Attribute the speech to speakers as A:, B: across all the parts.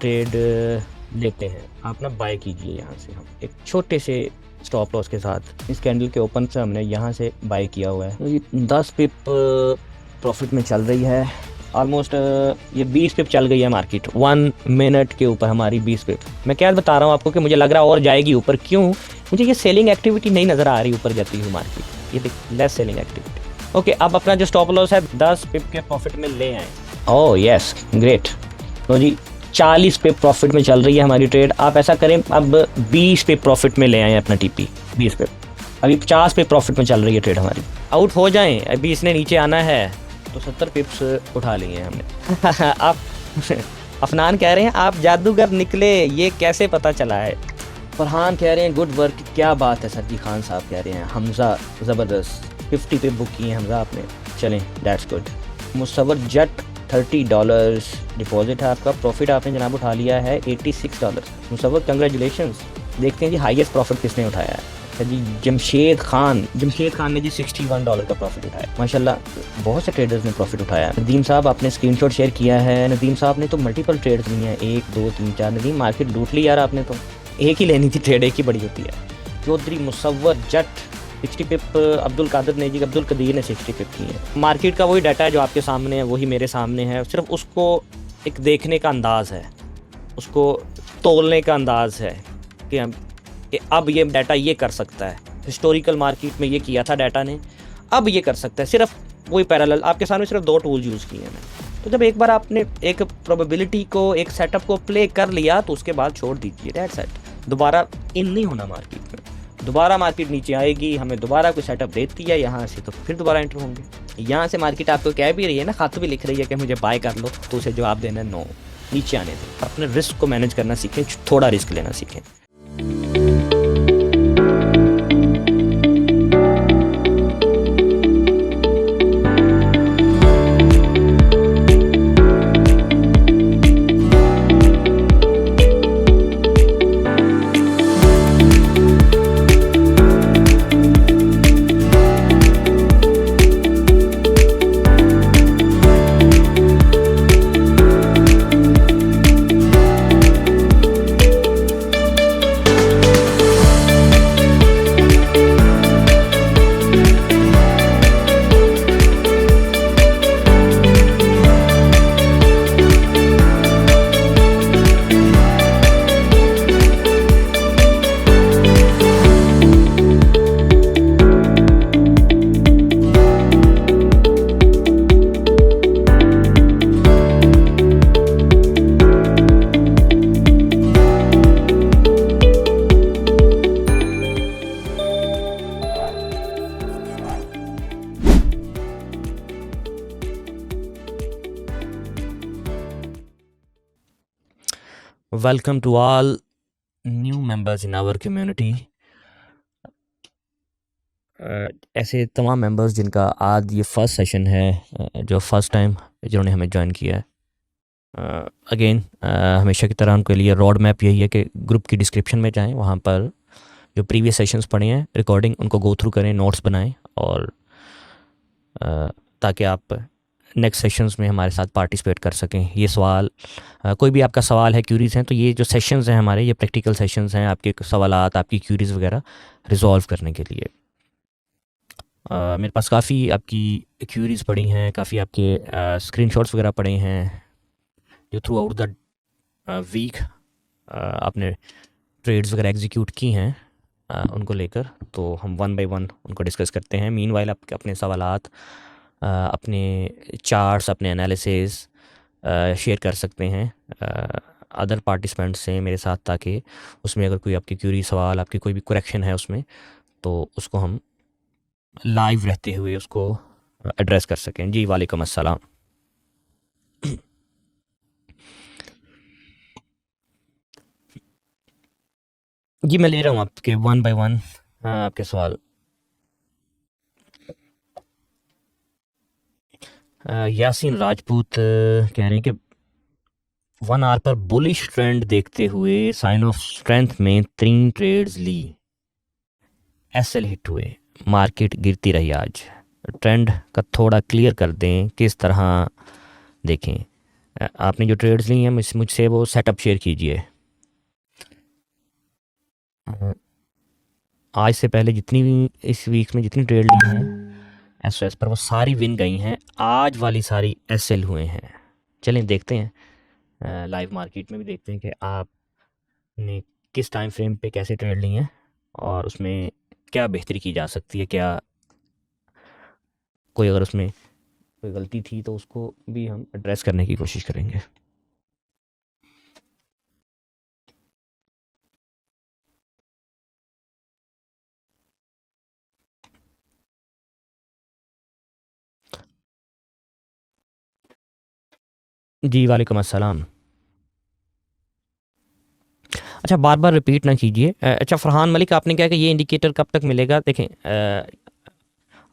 A: Trade लेते हैं। आप ना बाय कीजिए यहाँ से, हम एक छोटे से स्टॉप लॉस के साथ इस कैंडल के ओपन से हमने यहाँ से बाय किया हुआ है। तो ये 10 पिप प्रॉफिट में चल रही है। ऑलमोस्ट ये 20 पिप चल गई है मार्केट 1 मिनट के ऊपर हमारी 20 पिप। मैं क्या बता रहा हूँ आपको कि मुझे लग रहा है और जाएगी ऊपर। क्यों? मुझे ये सेलिंग एक्टिविटी नहीं नज़र आ रही ऊपर जाती हुई मार्केट। ये देख, लेस सेलिंग एक्टिविटी। ओके, अब अपना जो स्टॉप लॉस है 10 पिप के प्रॉफिट में ले आए। Oh yes, great. तो जी 40 पे प्रॉफिट में चल रही है हमारी ट्रेड। आप ऐसा करें, अब 20 पे प्रॉफिट में ले आए अपना टीपी। 20 पे, अभी 50 पे प्रॉफिट में चल रही है ट्रेड हमारी। आउट हो जाएं, अभी इसने नीचे आना है तो 70 पिप्स उठा लिए हैं हमने। आप अफनान कह रहे हैं आप जादूगर निकले, ये कैसे पता चला है? फरहान कह रहे हैं गुड वर्क। क्या बात है सर जी। खान साहब कह रहे हैं हमजा ज़बरदस्त, 50 पे बुक किए हैं हमजा आपने। चलें, that's good. Musawwar Jatt $30 deposit है आपका। प्रॉफिट आपने जनाब उठा लिया है $86। मुसव्वर कंग्रेचुलेशंस। देखते हैं जी हाईएस्ट प्रॉफिट किसने उठाया है। अच्छा जी, जमशेद खान ने जी $61 का प्रॉफिट उठाया। माशाल्लाह बहुत से ट्रेडर्स ने प्रॉफिट उठाया है। नदीम साहब आपने स्क्रीनशॉट शेयर किया है। नदीम साहब ने तो मल्टीपल ट्रेड्स ली हैं, 1 2 3 4। नदीम मार्केट लूट ली यार आपने तो। एक ही लेनी थी ट्रेड, एक ही बड़ी होती है। चौधरी मुसव्वर जट 60 पिप। अब्दुल कादिर ने जी, अब्दुल कदीर ने 60 पिप की है। मार्केट का वही डाटा है जो आपके सामने है, वही मेरे सामने है। सिर्फ उसको एक देखने का अंदाज है, उसको तोलने का अंदाज है कि अब ये डाटा ये कर सकता है। हिस्टोरिकल मार्केट में ये किया था डाटा ने, अब ये कर सकता है। सिर्फ वही पैरेलल आपके सामने, सिर्फ 2 टूल यूज़ किए हैं। तो जब एक बार आपने एक प्रोबेबिलिटी को, एक सेटअप को प्ले कर लिया तो उसके बाद छोड़ दीजिए। That's it. दोबारा इन नहीं होना मार्केट में। दोबारा मार्केट नीचे आएगी, हमें दोबारा कोई सेटअप देती है यहाँ से, तो फिर दोबारा एंटर होंगे। यहाँ से मार्केट आपको कह भी रही है ना, खत भी लिख रही है कि मुझे बाय कर लो, तो उसे जवाब देना है नो, नीचे आने दें। अपने रिस्क को मैनेज करना सीखें, थोड़ा रिस्क लेना सीखें। Welcome to all new members in our community. ऐसे तमाम मेंबर्स जिनका आज ये फर्स्ट सेशन है, जो फर्स्ट टाइम जिन्होंने हमें ज्वाइन किया है। अगेन हमेशा की तरह उनके लिए रोड मैप यही है कि ग्रुप की डिस्क्रिप्शन में जाएं, वहाँ पर जो प्रीवियस सेशंस पढ़े हैं रिकॉर्डिंग, उनको गो थ्रू करें, नोट्स बनाएं, और ताकि आप नेक्स्ट सेशंस में हमारे साथ पार्टिसिपेट कर सकें। ये सवाल, कोई भी आपका सवाल है, क्यूरीज़ हैं, तो ये जो सेशंस हैं हमारे, ये प्रैक्टिकल सेशंस हैं आपके सवालात, आपकी क्यूरीज़ वगैरह रिजॉल्व करने के लिए। मेरे पास काफ़ी आपकी क्यूरीज़ पड़ी हैं, काफ़ी आपके स्क्रीनशॉट्स वगैरह पड़े हैं जो थ्रू आउट द वीक आपने ट्रेड्स वगैरह एग्जीक्यूट की हैं, उनको लेकर। तो हम 1 बाय 1 उनको डिस्कस करते हैं। मीनवाइल आप अपने सवालात, अपने चार्ट्स, अपने एनालिसिस शेयर कर सकते हैं अदर पार्टिसिपेंट्स से मेरे साथ, ताकि उसमें अगर कोई आपकी क्यूरी, सवाल, आपकी कोई भी करेक्शन है उसमें, तो उसको हम लाइव रहते हुए उसको एड्रेस कर सकें। जी वालेकुम अस्सलाम। जी मैं ले रहा हूँ आपके 1 बाय 1 आपके सवाल। यासीन राजपूत कह रहे हैं कि 1 आवर पर बुलिश ट्रेंड देखते हुए साइन ऑफ स्ट्रेंथ में 3 ट्रेड्स ली, एसएल हिट हुए, मार्केट गिरती रही। आज ट्रेंड का थोड़ा क्लियर कर दें, किस तरह देखें? आपने जो ट्रेड्स ली हैं मुझसे वो सेटअप शेयर कीजिए। अ, आज से पहले जितनी भी इस वीक में जितनी ट्रेड ली हैं एस एस पर वो सारी विन गई हैं, आज वाली सारी एस एल हुए हैं। चलें देखते हैं लाइव मार्केट में भी देखते हैं कि आपने किस टाइम फ्रेम पे कैसे ट्रेड ली हैं और उसमें क्या बेहतरी की जा सकती है, क्या कोई अगर उसमें कोई गलती थी तो उसको भी हम एड्रेस करने की कोशिश करेंगे। जी वालेकुम अस्सलाम। अच्छा बार बार रिपीट ना कीजिए। अच्छा फरहान मलिक, आपने क्या कि ये इंडिकेटर कब तक मिलेगा? देखें,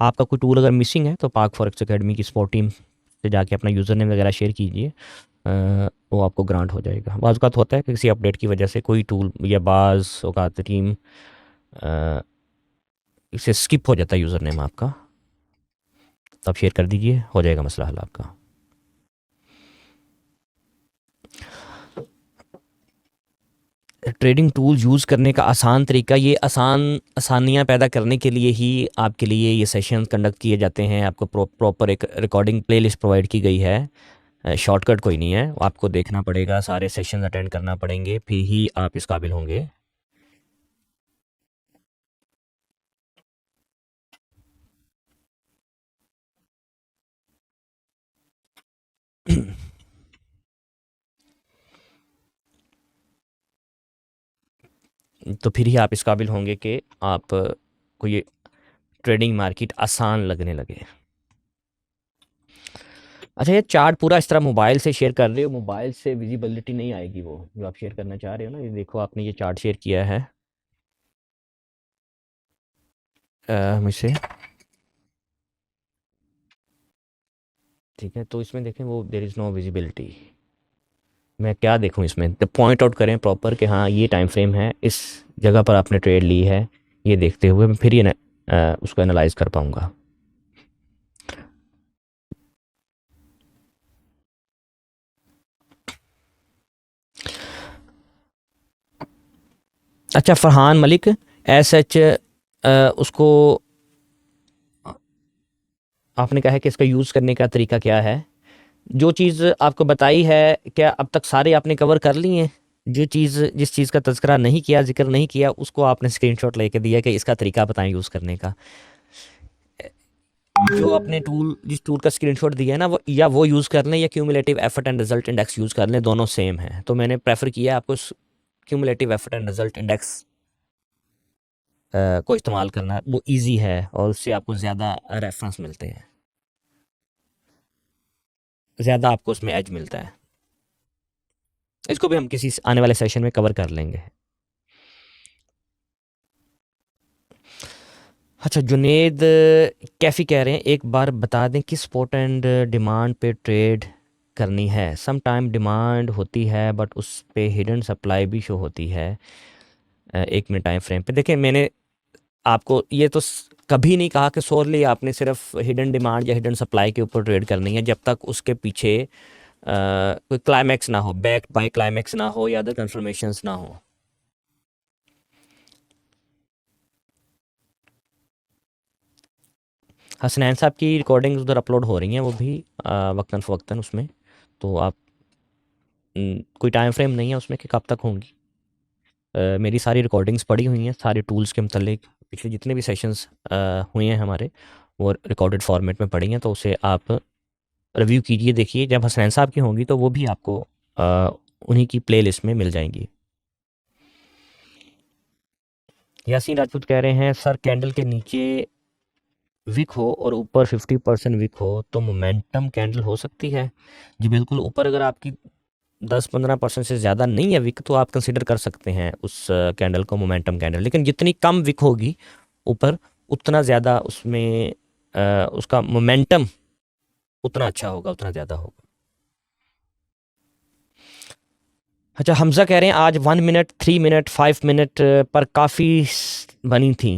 A: आपका कोई टूल अगर मिसिंग है तो पाक फॉरेक्स एकेडमी की स्पोर्ट टीम से जाके अपना यूज़र नेम वगैरह शेयर कीजिए। वो आपको ग्रांट हो जाएगा। बाज़ औक़ात होता है कि किसी अपडेट की वजह से कोई टूल या बाज़ औक़ात टीम इसे स्किप हो जाता है यूज़र नेम आपका, तब शेयर कर दीजिए, हो जाएगा मसला हल आपका। ट्रेडिंग टूल यूज़ करने का आसान तरीका, ये आसानियाँ पैदा करने के लिए ही आपके लिए ये सेशन कंडक्ट किए जाते हैं। आपको प्रॉपर एक रिकॉर्डिंग प्लेलिस्ट प्रोवाइड की गई है। शॉर्टकट कोई नहीं है, आपको देखना पड़ेगा, सारे सेशन अटेंड करना पड़ेंगे, फिर ही आप इस काबिल होंगे। तो फिर ही आप इस काबिल होंगे कि आप को ये ट्रेडिंग मार्केट आसान लगने लगे। अच्छा ये चार्ट पूरा इस तरह मोबाइल से शेयर कर रहे हो, मोबाइल से विजिबिलिटी नहीं आएगी वो जो आप शेयर करना चाह रहे हो ना। ये देखो आपने ये चार्ट शेयर किया है मुझसे, ठीक है? तो इसमें देखें वो देयर इज़ नो विजिबिलिटी। मैं क्या देखूं इसमें? तो पॉइंट आउट करें प्रॉपर कि हाँ ये टाइम फ्रेम है, इस जगह पर आपने ट्रेड ली है, ये देखते हुए मैं फिर ये उसको एनालाइज कर पाऊंगा। अच्छा फरहान मलिक, एस एच उसको आपने कहा है कि इसका यूज़ करने का तरीका क्या है? जो चीज़ आपको बताई है, क्या अब तक सारे आपने कवर कर ली हैं? जो चीज़ जिस चीज़ का तज़किरा नहीं किया, ज़िक्र नहीं किया, उसको आपने स्क्रीनशॉट लेके दिया कि इसका तरीका बताएं यूज़ करने का। जो आपने टूल जिस टूल का स्क्रीनशॉट दिया है ना, वो या वो यूज़ कर लें या cumulative effort and result index use कर लें, दोनों सेम है। तो मैंने प्रेफर किया आपको cumulative effort and result index को इस्तेमाल करना। वो इजी है और उससे आपको ज़्यादा रेफरेंस मिलते हैं, ज़्यादा आपको उसमें एज मिलता है। इसको भी हम किसी आने वाले सेशन में कवर कर लेंगे। अच्छा जुनेद कैफ़ी कह रहे हैं, एक बार बता दें किस सपोर्ट एंड डिमांड पे ट्रेड करनी है? सम टाइम डिमांड होती है बट उस पे हिडन सप्लाई भी शो होती है। 1 मिनट टाइम फ्रेम पे देखें, मैंने आपको ये तो कभी नहीं कहा कि सोरली आपने सिर्फ हिडन डिमांड या हिडन सप्लाई के ऊपर ट्रेड करनी है, जब तक उसके पीछे कोई क्लाइमैक्स ना हो, बैक बाय क्लाइमैक्स ना हो या अदर कंफर्मेशंस ना हो। हसनैन साहब की रिकॉर्डिंग्स उधर अपलोड हो रही हैं, वो भी वक्तन फ़वक्तन उसमें। तो आप कोई टाइम फ्रेम नहीं है उसमें कि कब तक होंगी। मेरी सारी रिकॉर्डिंग्स पड़ी हुई हैं, सारे टूल्स के मतलब पिछले जितने भी सेशंस हुए हैं हमारे, वो रिकॉर्डेड फॉर्मेट में पड़ी हैं। तो उसे आप रिव्यू कीजिए, देखिए। जब हसनैन साहब की होंगी तो वो भी आपको उन्हीं की प्लेलिस्ट में मिल जाएंगी। यासीन राजपूत कह रहे हैं सर कैंडल के नीचे विक हो और ऊपर 50% विक हो तो मोमेंटम कैंडल हो सकती है? जी बिल्कुल। ऊपर अगर आपकी 10-15% से ज़्यादा नहीं है विक तो आप कंसिडर कर सकते हैं उस कैंडल को मोमेंटम कैंडल। लेकिन जितनी कम विक होगी ऊपर, उतना ज़्यादा उसमें उसका मोमेंटम उतना अच्छा होगा, उतना ज़्यादा होगा। अच्छा हमज़ा कह रहे हैं आज 1 मिनट, 3 मिनट, 5 मिनट पर काफ़ी बनी थी।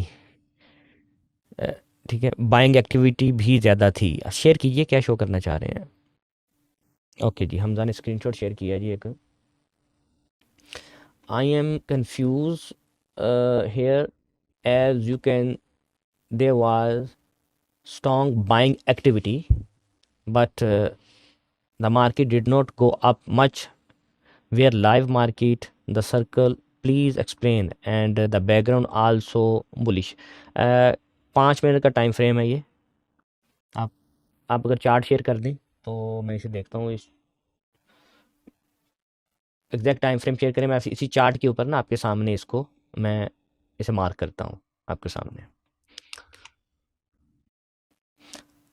A: अ, ठीक है, बाइंग एक्टिविटी भी ज़्यादा थी। शेयर कीजिए क्या शो करना चाह रहे हैं। ओके जी, हमजा ने स्क्रीनशॉट शेयर किया जी एक। I am confuse here as you can there was strong buying activity, but the market did not go up much. Where live market, the circle, please explain, and the background also bullish. 5 minute का time frame है ये। आप आप अगर chart share कर दें तो मैं इसे देखता हूँ। इस एग्जैक्ट टाइम फ्रेम शेयर करें, मैं इसी चार्ट के ऊपर ना आपके सामने इसको मैं इसे मार्क करता हूँ आपके सामने।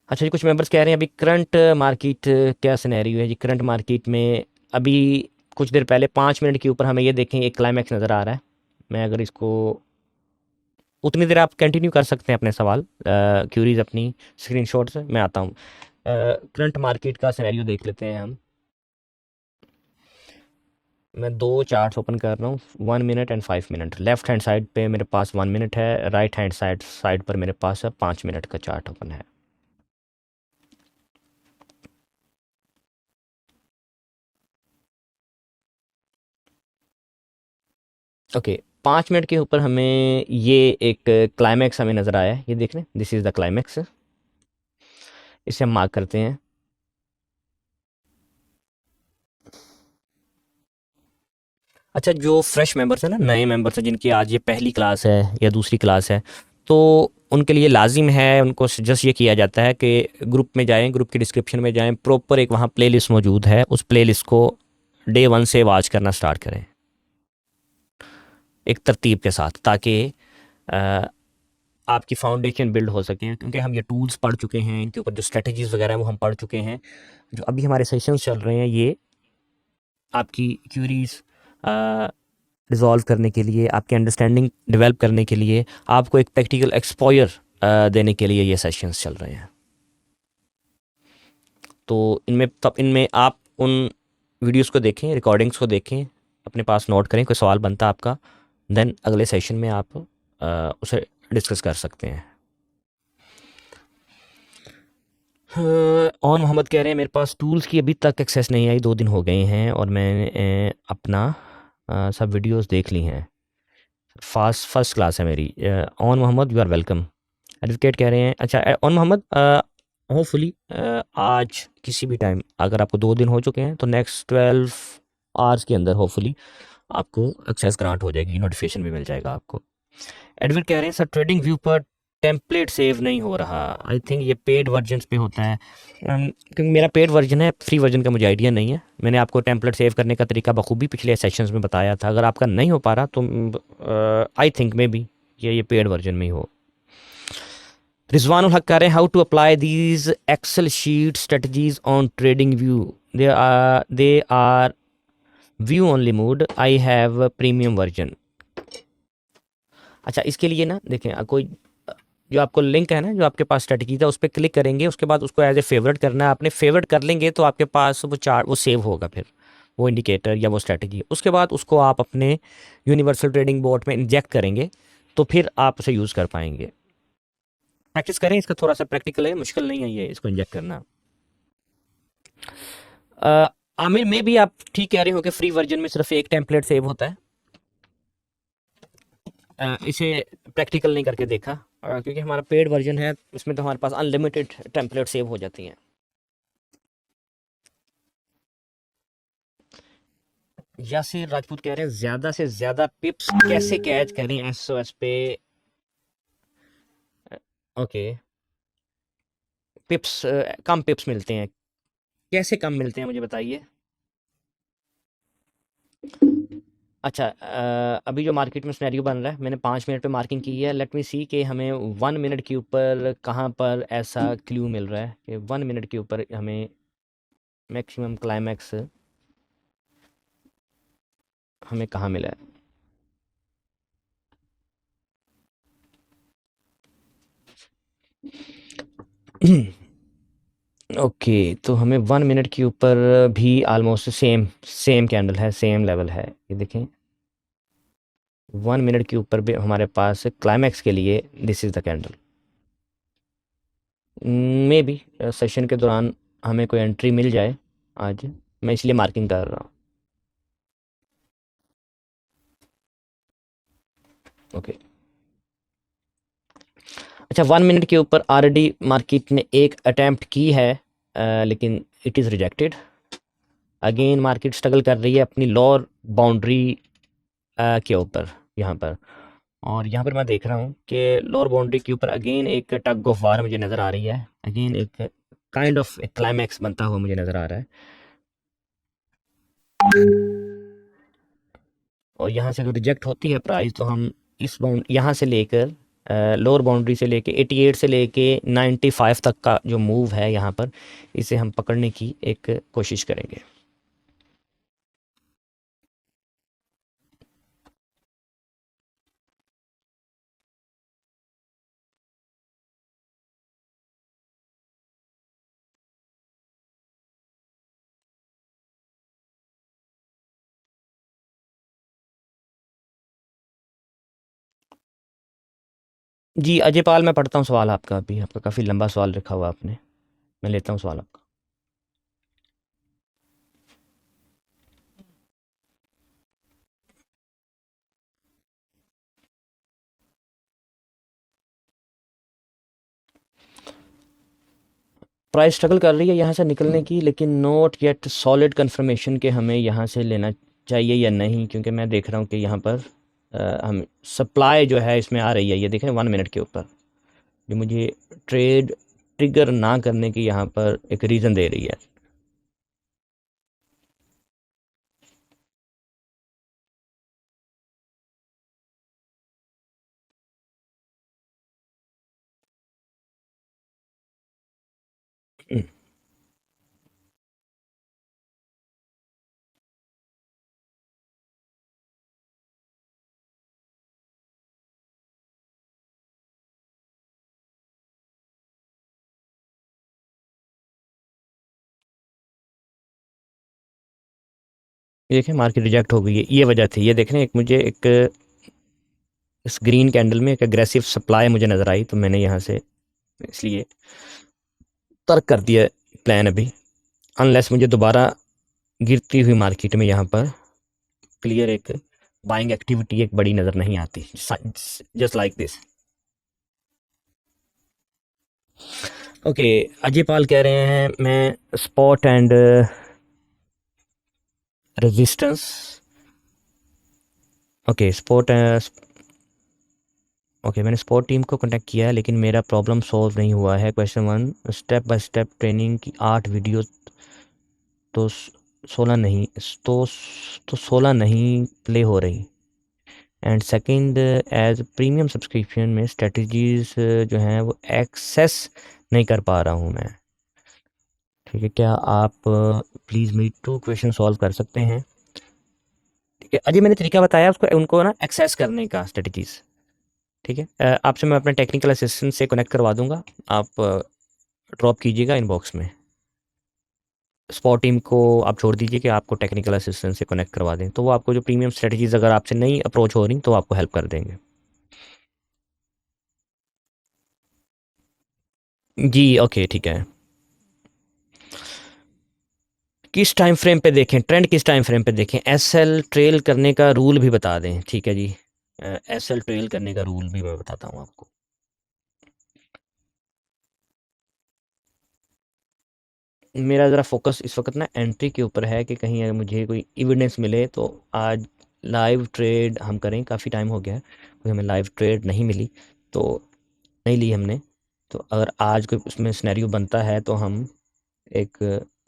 A: अच्छा जी, कुछ मेंबर्स कह रहे हैं अभी करंट मार्केट क्या सिनेरियो है जी। करंट मार्केट में अभी कुछ देर पहले 5 मिनट के ऊपर हमें ये देखें एक क्लाइमैक्स नज़र आ रहा है। मैं अगर इसको उतनी देर आप कंटिन्यू कर सकते हैं अपने सवाल क्यूरीज अपनी स्क्रीनशॉट से। मैं आता हूँ करंट मार्केट का सिनेरियो देख लेते हैं हम। मैं दो चार्ट्स ओपन कर रहा हूँ, 1 minute and 5 minute. Left hand side पे मेरे पास 1 मिनट है, राइट हैंड साइड पर मेरे पास 5 मिनट का चार्ट ओपन है। ओके, 5 मिनट के ऊपर हमें ये एक क्लाइमैक्स हमें नज़र आया है, ये देख लें, दिस इज़ द क्लाइमैक्स। इसे हम मार्क करते हैं। अच्छा, जो फ्रेश मेंबर्स हैं ना, नए मेंबर्स हैं जिनकी आज ये पहली क्लास है या दूसरी क्लास है, तो उनके लिए लाजिम है, उनको सजेस्ट ये किया जाता है कि ग्रुप में जाएं, ग्रुप की डिस्क्रिप्शन में जाएं, प्रॉपर एक वहाँ प्लेलिस्ट मौजूद है, उस प्लेलिस्ट को डे 1 से वॉच करना स्टार्ट करें एक तरतीब के साथ, ताकि अ, आपकी फाउंडेशन बिल्ड हो सके। क्योंकि हम ये टूल्स पढ़ चुके हैं, इनके ऊपर जो स्ट्रेटजीज़ वगैरह हैं वो हम पढ़ चुके हैं। जो अभी हमारे सेशंस चल रहे हैं ये आपकी क्यूरीज रिजॉल्व करने के लिए, आपकी अंडरस्टैंडिंग डेवलप करने के लिए, आपको एक प्रैक्टिकल एक्सपोयर देने के लिए ये सेशंस चल रहे हैं। तो इनमें आप उन वीडियोस को देखें, रिकॉर्डिंग्स को देखें, अपने पास नोट करें, कोई सवाल बनता है आपका, देन अगले सेशन में आप उसे डिस्कस कर सकते हैं। और मोहम्मद कह रहे हैं मेरे पास टूल्स की अभी तक एक्सेस नहीं आई, 2 दिन हो गए हैं और मैंने अपना सब वीडियोस देख ली हैं। फर्स्ट क्लास है मेरी। On Mohammad, you are welcome. Advocate कह रहे हैं, अच्छा ऑन मोहम्मद, होपफुली आज किसी भी टाइम, अगर आपको 2 दिन हो चुके हैं तो नेक्स्ट 12 आवर्स के अंदर होपफुली आपको एक्सेस ग्रांट हो जाएगी, नोटिफिकेशन भी मिल जाएगा आपको। एडविट कह रहे हैं सर ट्रेडिंग व्यू पर टेम्पलेट सेव नहीं हो रहा। आई थिंक ये पेड वर्जन पे होता है। क्योंकि मेरा पेड वर्जन है, फ्री वर्जन का मुझे आइडिया नहीं है। मैंने आपको टेम्पलेट सेव करने का तरीका बखूबी पिछले सेशंस में बताया था। अगर आपका नहीं हो पा रहा तो आई थिंक मे बी ये पेड वर्जन में ही हो। रिजवानुल हक कह रहे हैं how to apply these Excel sheet strategies on trading view. They are view only mode, I have premium version. अच्छा, इसके लिए ना देखें, कोई जो आपको लिंक है ना, जो आपके पास स्ट्रेटजी था, उस पर क्लिक करेंगे, उसके बाद उसको एज ए फेवरेट करना है। आपने फेवरेट कर लेंगे तो आपके पास वो चार्ट वो सेव होगा, फिर वो इंडिकेटर या वो स्ट्रेटजी। उसके बाद उसको आप अपने यूनिवर्सल ट्रेडिंग बोर्ड में इंजेक्ट करेंगे तो फिर आप उसे यूज़ कर पाएंगे। प्रैक्टिस करें, इसका थोड़ा सा प्रैक्टिकल है, मुश्किल नहीं है ये इसको इंजेक्ट करना। आमिर में भी आप ठीक कह रहे हो कि फ्री वर्जन में सिर्फ एक टेम्पलेट सेव होता है। इसे प्रैक्टिकल नहीं करके देखा, क्योंकि हमारा पेड वर्जन है, उसमें तो हमारे पास अनलिमिटेड टेम्पलेट सेव हो जाती हैं। यासिर राजपूत कह रहे हैं ज़्यादा से ज़्यादा पिप्स कैसे कैच करें एसओएस पे। ओके, पिप्स कम पिप्स मिलते हैं, कैसे कम मिलते हैं मुझे बताइए। अच्छा, अभी जो मार्केट में सिनेरियो बन रहा है, मैंने 5 मिनट पे मार्किंग की है। लेट मी सी कि हमें 1 मिनट के ऊपर कहाँ पर ऐसा क्लू मिल रहा है कि 1 मिनट के ऊपर हमें मैक्सिमम क्लाइमैक्स हमें कहाँ मिला है। ओके, तो हमें 1 मिनट के ऊपर भी ऑलमोस्ट सेम सेम कैंडल है, सेम लेवल है, ये देखें। 1 मिनट के ऊपर भी हमारे पास क्लाइमैक्स के लिए this is the candle. May be session के दौरान हमें कोई एंट्री मिल जाए, आज मैं इसलिए मार्किंग कर रहा हूँ। ओके, अच्छा 1 मिनट के ऊपर ऑलरेडी मार्केट ने एक अटैम्प्ट की है, लेकिन it is rejected. Again market struggle कर रही है अपनी लोअर बाउंड्री के ऊपर यहाँ पर। और यहाँ पर मैं देख रहा हूँ कि लोअर बाउंड्री के ऊपर अगेन एक टग ऑफ वार मुझे नज़र आ रही है। अगेन एक काइंड ऑफ एक क्लाइमैक्स बनता हुआ मुझे नज़र आ रहा है। और यहाँ से अगर रिजेक्ट होती है प्राइस तो हम इस बाउंड यहाँ से लेकर लोअर बाउंड्री से लेके 88 से लेके 95 तक का जो मूव है यहाँ पर, इसे हम पकड़ने की एक कोशिश करेंगे। जी अजय पाल, मैं पढ़ता हूँ सवाल आपका। अभी आपका काफ़ी लंबा सवाल रखा हुआ आपने, मैं लेता हूँ सवाल आपका। प्राइस स्ट्रगल कर रही है यहाँ से निकलने की, लेकिन नॉट येट सॉलिड कन्फर्मेशन के हमें यहाँ से लेना चाहिए या नहीं, क्योंकि मैं देख रहा हूँ कि यहाँ पर हम सप्लाई जो है इसमें आ रही है, ये देखें 1 मिनट के ऊपर, जो मुझे ट्रेड ट्रिगर ना करने की यहाँ पर एक रीज़न दे रही है। ये देखें मार्केट रिजेक्ट हो गई है, ये वजह थी। ये देख रहे हैं, एक मुझे एक इस ग्रीन कैंडल में एक एग्रेसिव सप्लाई मुझे नज़र आई, तो मैंने यहाँ से इसलिए तर्क कर दिया प्लान अभी, अनलेस मुझे दोबारा गिरती हुई मार्केट में यहाँ पर क्लियर एक बाइंग एक्टिविटी एक बड़ी नज़र नहीं आती, just like this. Okay, Ajay Pal कह रहे हैं मैं spot and resistance. Okay spot, okay मैंने स्पॉट टीम को कांटेक्ट किया है, लेकिन मेरा प्रॉब्लम सॉल्व नहीं हुआ है। Question 1, step by step training की 8 वीडियो तो 16 नहीं, तो 16 नहीं प्ले हो रही। And second, as premium subscription में स्ट्रेटजीज जो हैं वो एक्सेस नहीं कर पा रहा हूँ मैं। ठीक है, क्या आप प्लीज़ मेरी 2 क्वेश्चन सॉल्व कर सकते हैं? ठीक है अजय, मैंने तरीका बताया उसको, उनको ना एक्सेस करने का स्ट्रेटजीज। ठीक है, आपसे मैं अपने टेक्निकल असिस्टेंट से कनेक्ट करवा दूंगा, आप ड्रॉप कीजिएगा इनबॉक्स में। स्पॉट टीम को आप छोड़ दीजिए कि आपको टेक्निकल असिस्टेंट से कनेक्ट करवा दें, तो वो आपको जो प्रीमियम स्ट्रेटजीज अगर आपसे नहीं अप्रोच हो रही तो आपको हेल्प कर देंगे। जी ओके ठीक है। किस टाइम फ्रेम पे देखें ट्रेंड, किस टाइम फ्रेम पे देखें? एसएल ट्रेल करने का रूल भी बता दें। ठीक है जी, एसएल ट्रेल करने का रूल भी मैं बताता हूँ आपको। मेरा ज़रा फोकस इस वक्त ना एंट्री के ऊपर है कि कहीं अगर मुझे कोई एविडेंस मिले तो आज लाइव ट्रेड हम करें। काफ़ी टाइम हो गया है, कोई हमें लाइव ट्रेड नहीं मिली, तो नहीं ली हमने। तो अगर आज कोई उसमें सिनेरियो बनता है तो हम एक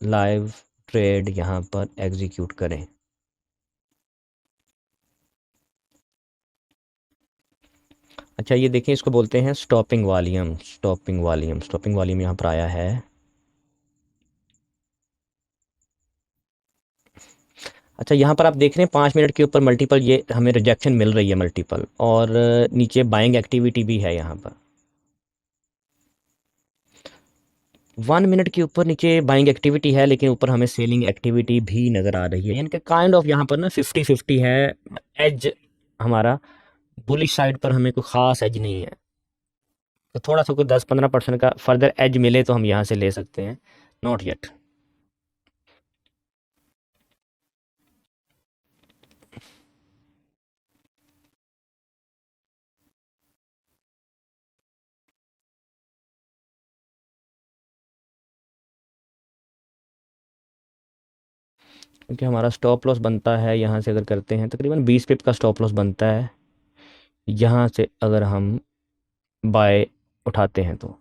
A: लाइव ट्रेड यहाँ पर एग्जीक्यूट करें। अच्छा ये देखें, इसको बोलते हैं stopping volume. Stopping volume, stopping volume यहाँ पर आया है। अच्छा यहाँ पर आप देख रहे हैं 5 मिनट के ऊपर मल्टीपल, ये हमें रिजेक्शन मिल रही है मल्टीपल, और नीचे बाइंग एक्टिविटी भी है यहाँ पर। 1 मिनट के ऊपर नीचे बाइंग एक्टिविटी है, लेकिन ऊपर हमें सेलिंग एक्टिविटी भी नज़र आ रही है, यानी कि काइंड ऑफ यहाँ पर ना 50-50 है। एज हमारा बुलिश साइड पर हमें कोई ख़ास एज नहीं है, तो थोड़ा सा कोई 10-15% का फर्दर एज मिले तो हम यहाँ से ले सकते हैं, नॉट येट। क्योंकि हमारा स्टॉप लॉस बनता है यहाँ से, अगर करते हैं तकरीबन 20 पिप का स्टॉप लॉस बनता है यहाँ से, अगर हम बाय उठाते हैं तो।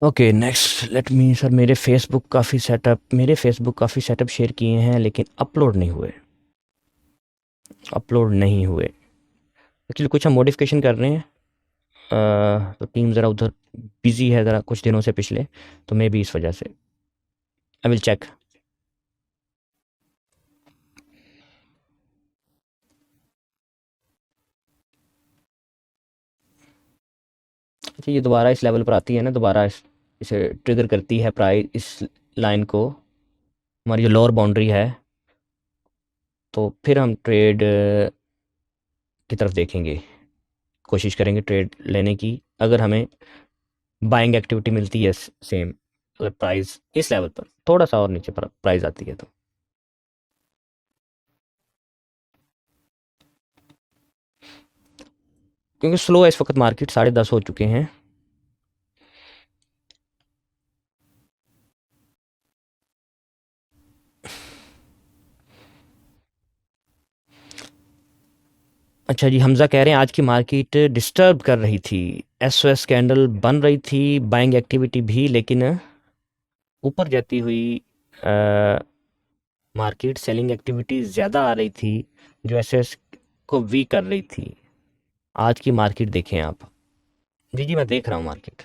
A: Okay next let me sir, मेरे फेसबुक काफ़ी सेटअप शेयर किए हैं लेकिन अपलोड नहीं हुए एक्चुअली। कुछ हम मॉडिफिकेशन कर रहे हैं, तो टीम ज़रा उधर बिजी है ज़रा कुछ दिनों से पिछले, तो मे भी इस वजह से। I will check. अच्छा, ये दोबारा इस लेवल पर आती है ना, दोबारा इसे ट्रिगर करती है प्राइस, इस लाइन को, हमारी जो लोअर बाउंड्री है, तो फिर हम ट्रेड की तरफ देखेंगे, कोशिश करेंगे ट्रेड लेने की, अगर हमें बाइंग एक्टिविटी मिलती है सेम, अगर प्राइस इस लेवल पर थोड़ा सा और नीचे पर प्राइस आती है तो। क्योंकि स्लो है इस वक्त मार्केट, 10:30 हो चुके हैं। अच्छा जी, हमज़ा कह रहे हैं आज की मार्केट डिस्टर्ब कर रही थी, एसओएस कैंडल बन रही थी, बाइंग एक्टिविटी भी, लेकिन ऊपर जाती हुई मार्केट सेलिंग एक्टिविटी ज़्यादा आ रही थी, जो एसओएस को वीक कर रही थी। आज की मार्केट देखें आप। जी जी, मैं देख रहा हूँ मार्केट।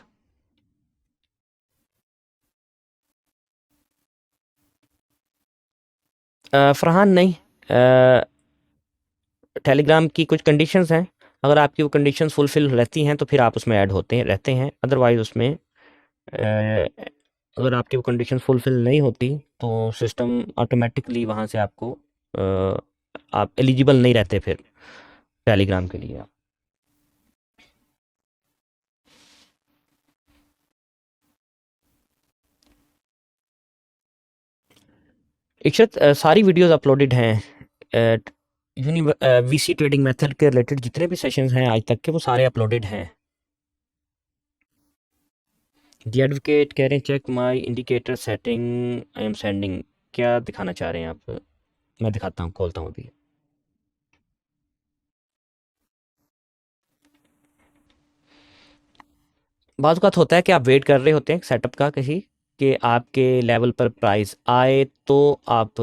A: फरहान नहीं, टेलीग्राम की कुछ कंडीशंस हैं, अगर आपकी वो कंडीशंस फुलफिल रहती हैं तो फिर आप उसमें ऐड होते हैं रहते हैं, अदरवाइज़ उसमें अगर आपकी वो कंडीशन फुलफिल नहीं होती तो सिस्टम ऑटोमेटिकली वहाँ से आपको आप एलिजिबल नहीं रहते फिर टेलीग्राम के लिए। इक्षत, सारी वीडियोस अपलोडेड हैं, वीसी ट्रेडिंग मेथड के रिलेटेड जितने भी सेशंस हैं आज तक के, वो सारे अपलोडेड हैं। दी एडवोकेट कह रहे हैं check my indicator setting I am sending. क्या दिखाना चाह रहे हैं आप? मैं दिखाता हूँ, खोलता हूँ अभी। बाज़ बात होता है कि आप वेट कर रहे होते हैं सेटअप का किसी, कि आपके लेवल पर प्राइस आए तो आप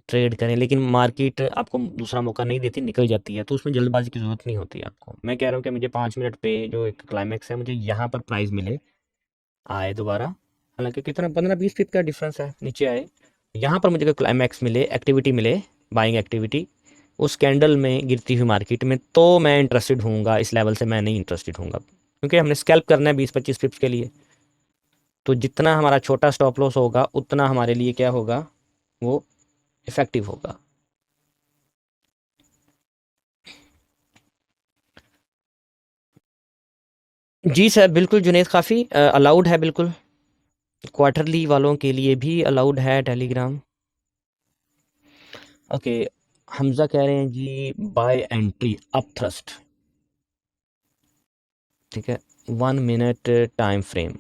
A: ट्रेड करें, लेकिन मार्केट आपको दूसरा मौका नहीं देती, निकल जाती है, तो उसमें जल्दबाजी की ज़रूरत नहीं होती आपको। मैं कह रहा हूँ कि मुझे 5 मिनट पे जो एक क्लाइमैक्स है, मुझे यहाँ पर प्राइस मिले, आए दोबारा, हालांकि कितना 15-20 पिप का डिफरेंस है, नीचे आए, यहाँ पर मुझे कोई क्लाइमैक्स मिले, एक्टिविटी मिले, बाइंग एक्टिविटी उस कैंडल में गिरती हुई मार्केट में, तो मैं इंटरेस्टेड हूँगा। इस लेवल से मैं नहीं इंटरेस्टेड हूँगा, क्योंकि हमने स्कैल्प करना है 20-25 पिप्स के लिए, तो जितना हमारा छोटा स्टॉप लॉस होगा उतना हमारे लिए क्या होगा, वो इफ़ेक्टिव होगा। जी सर, बिल्कुल जुनेद, काफ़ी अलाउड है बिल्कुल, क्वार्टरली वालों के लिए भी अलाउड है टेलीग्राम। ओके, हमज़ा कह रहे हैं जी बाय एंट्री अप थ्रस्ट, ठीक है, 1 minute time frame,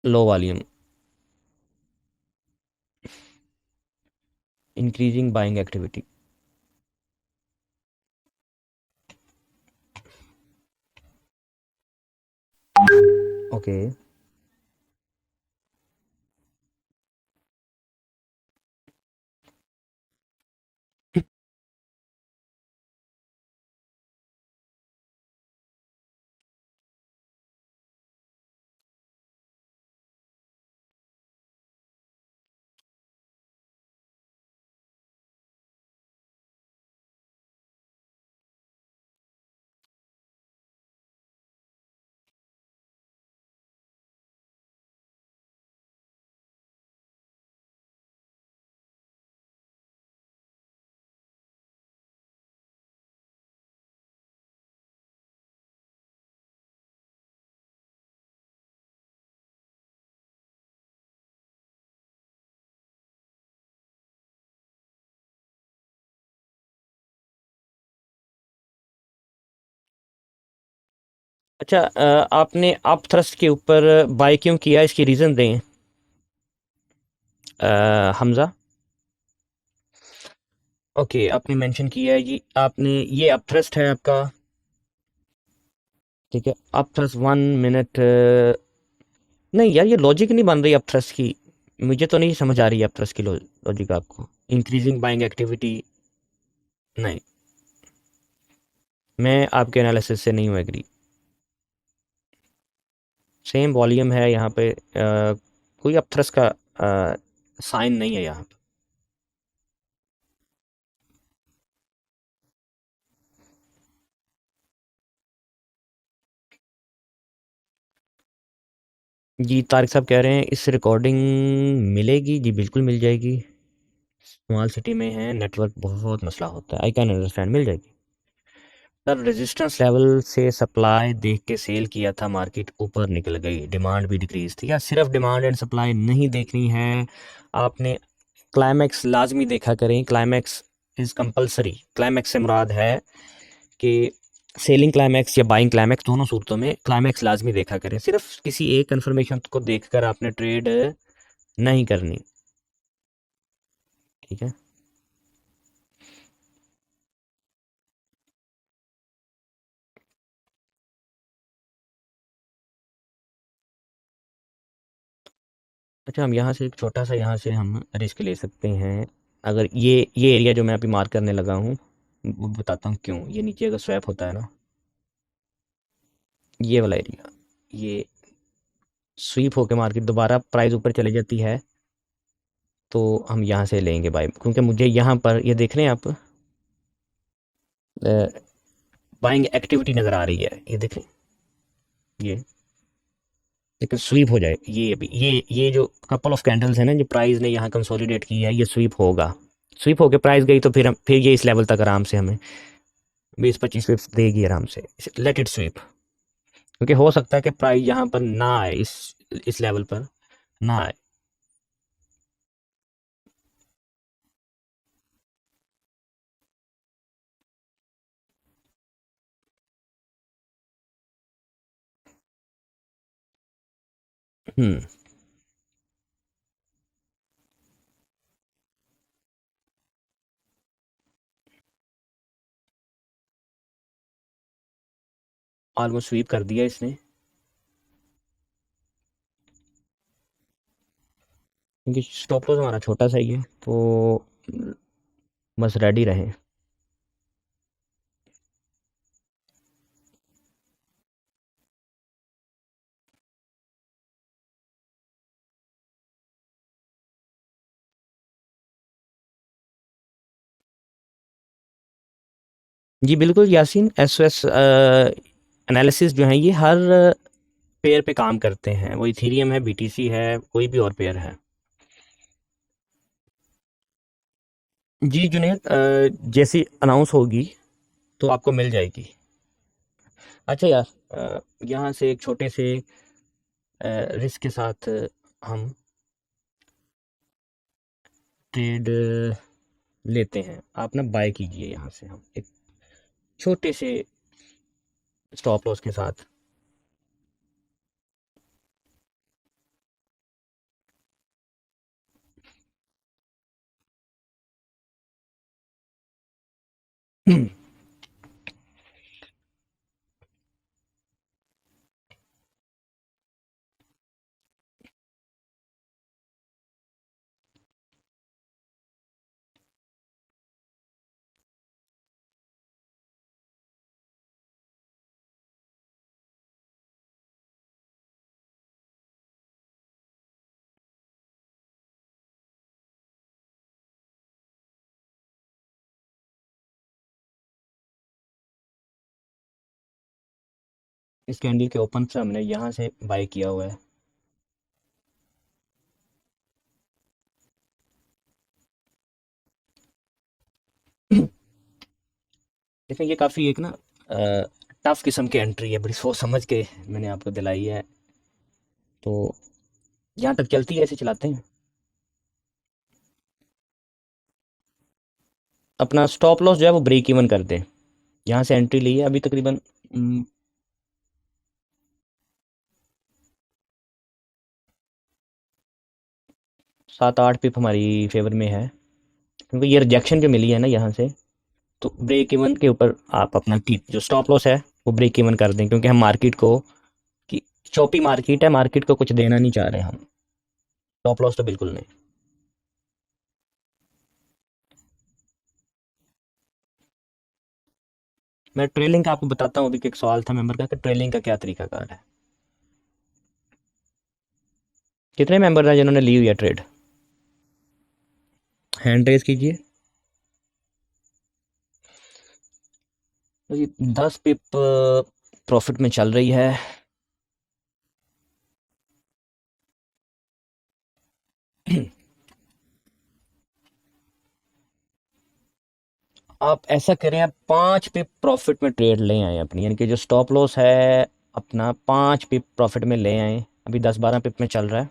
A: low volume, increasing buying activity. Okay, अच्छा, आपने आप थ्रस्ट के ऊपर बाय क्यों किया, इसकी रीज़न दें हमज़ा। ओके, आपने मेंशन किया है ये, आपने ये अप थ्रस्ट है आपका। ठीक है, अप थ्रस्ट 1 मिनट। नहीं यार, ये लॉजिक नहीं बन रही अप थ्रस्ट की। मुझे तो नहीं समझ आ रही है अप थ्रस्ट की लॉजिक आपको। Increasing buying activity. नहीं, मैं आपके एनालिसिस से नहीं हूँ एग्री। सेम वॉल्यूम है यहाँ पे, कोई अप थ्रस्ट का साइन नहीं है यहाँ पे। जी, तारिक साहब कह रहे हैं इस रिकॉर्डिंग मिलेगी। जी बिल्कुल मिल जाएगी। स्मॉल सिटी में है, नेटवर्क बहुत मसला होता है, आई कैन अंडरस्टैंड, मिल जाएगी। सर, रेजिस्टेंस लेवल से सप्लाई देख के सेल किया था, मार्केट ऊपर निकल गई, डिमांड भी डिक्रीज थी। या सिर्फ डिमांड एंड सप्लाई नहीं देखनी है, आपने क्लाइमैक्स लाजमी देखा करें। Climax is compulsory. क्लाइमैक्स से मुराद है कि सेलिंग क्लाइमैक्स या बाइंग क्लाइमैक्स, दोनों सूरतों में क्लाइमैक्स लाजमी देखा करें। सिर्फ किसी एक कंफर्मेशन को देखकर आपने ट्रेड नहीं करनी। ठीक है। अच्छा, हम यहाँ से एक छोटा सा, यहाँ से हम रिस्क ले सकते हैं। अगर ये एरिया जो मैं अभी मार्क करने लगा हूँ, वो बताता हूँ क्यों। ये नीचे अगर स्वैप होता है ना, ये वाला एरिया, ये स्वीप होकर मार्केट दोबारा प्राइस ऊपर चली जाती है, तो हम यहाँ से लेंगे बाय। क्योंकि मुझे यहाँ पर ये देख रहे हैं आप, बाइंग एक्टिविटी नज़र आ रही है, ये देखें। ये लेकिन स्वीप हो जाए, ये अभी ये जो कपल ऑफ कैंडल्स है ना, जो प्राइस ने यहाँ कंसोलिडेट की है, ये स्वीप होगा। स्वीप होके प्राइस गई तो फिर ये इस लेवल तक आराम से हमें 20-25 स्विप्स देगी आराम से। Let it sweep. क्योंकि हो सकता है कि प्राइस यहाँ पर ना आए, इस लेवल पर ना आए। हम्म। ऑलमोस्ट स्वीप कर दिया इसने, क्योंकि स्टॉप लॉस हमारा छोटा सा ही है, तो बस रेडी रहें। जी बिल्कुल यासीन, एस एस एनालिसिस जो है ये हर पेयर पे काम करते हैं। वो इथीरियम है, बीटीसी है, कोई भी और पेयर है। जी जुनेद, जैसी अनाउंस होगी तो आपको मिल जाएगी। अच्छा यार, यहाँ से एक छोटे से रिस्क के साथ हम ट्रेड लेते हैं। आप ना बाय कीजिए यहाँ से, हम एक छोटे से स्टॉप लॉस के साथ। इस कैंडल के ओपन से हमने यहाँ से बाय किया हुआ है। लेकिन ये काफ़ी एक ना टफ किस्म की एंट्री है, बड़ी सोच समझ के मैंने आपको दिलाई है। तो यहाँ तक चलती है, ऐसे चलाते हैं। अपना स्टॉप लॉस जो है वो ब्रेक इवन कर दें। यहाँ से एंट्री ली है अभी तकरीबन 7-8 पिप हमारी फेवर में है, क्योंकि ये रिजेक्शन जो मिली है ना यहाँ से, तो ब्रेक इवन के ऊपर आप अपना जो स्टॉप लॉस है वो ब्रेक इवन कर दें, क्योंकि हम मार्केट को, कि चौपी मार्केट है, मार्केट को कुछ देना नहीं चाह रहे हम, स्टॉप लॉस तो बिल्कुल नहीं। मैं ट्रेलिंग का आपको बताता हूँ, अभी एक सवाल था मेंबर का कि ट्रेलिंग का क्या तरीकाकार है। कितने मेंबर हैं जिन्होंने ली हुई है ट्रेड? हैंड रेज कीजिए। तो ये 10 पिप प्रॉफिट में चल रही है। आप ऐसा करें, आप 5 पिप प्रॉफिट में ट्रेड ले आए अपनी, यानी कि जो स्टॉप लॉस है अपना 5 पिप प्रॉफिट में ले आए। अभी 10-12 पिप में चल रहा है।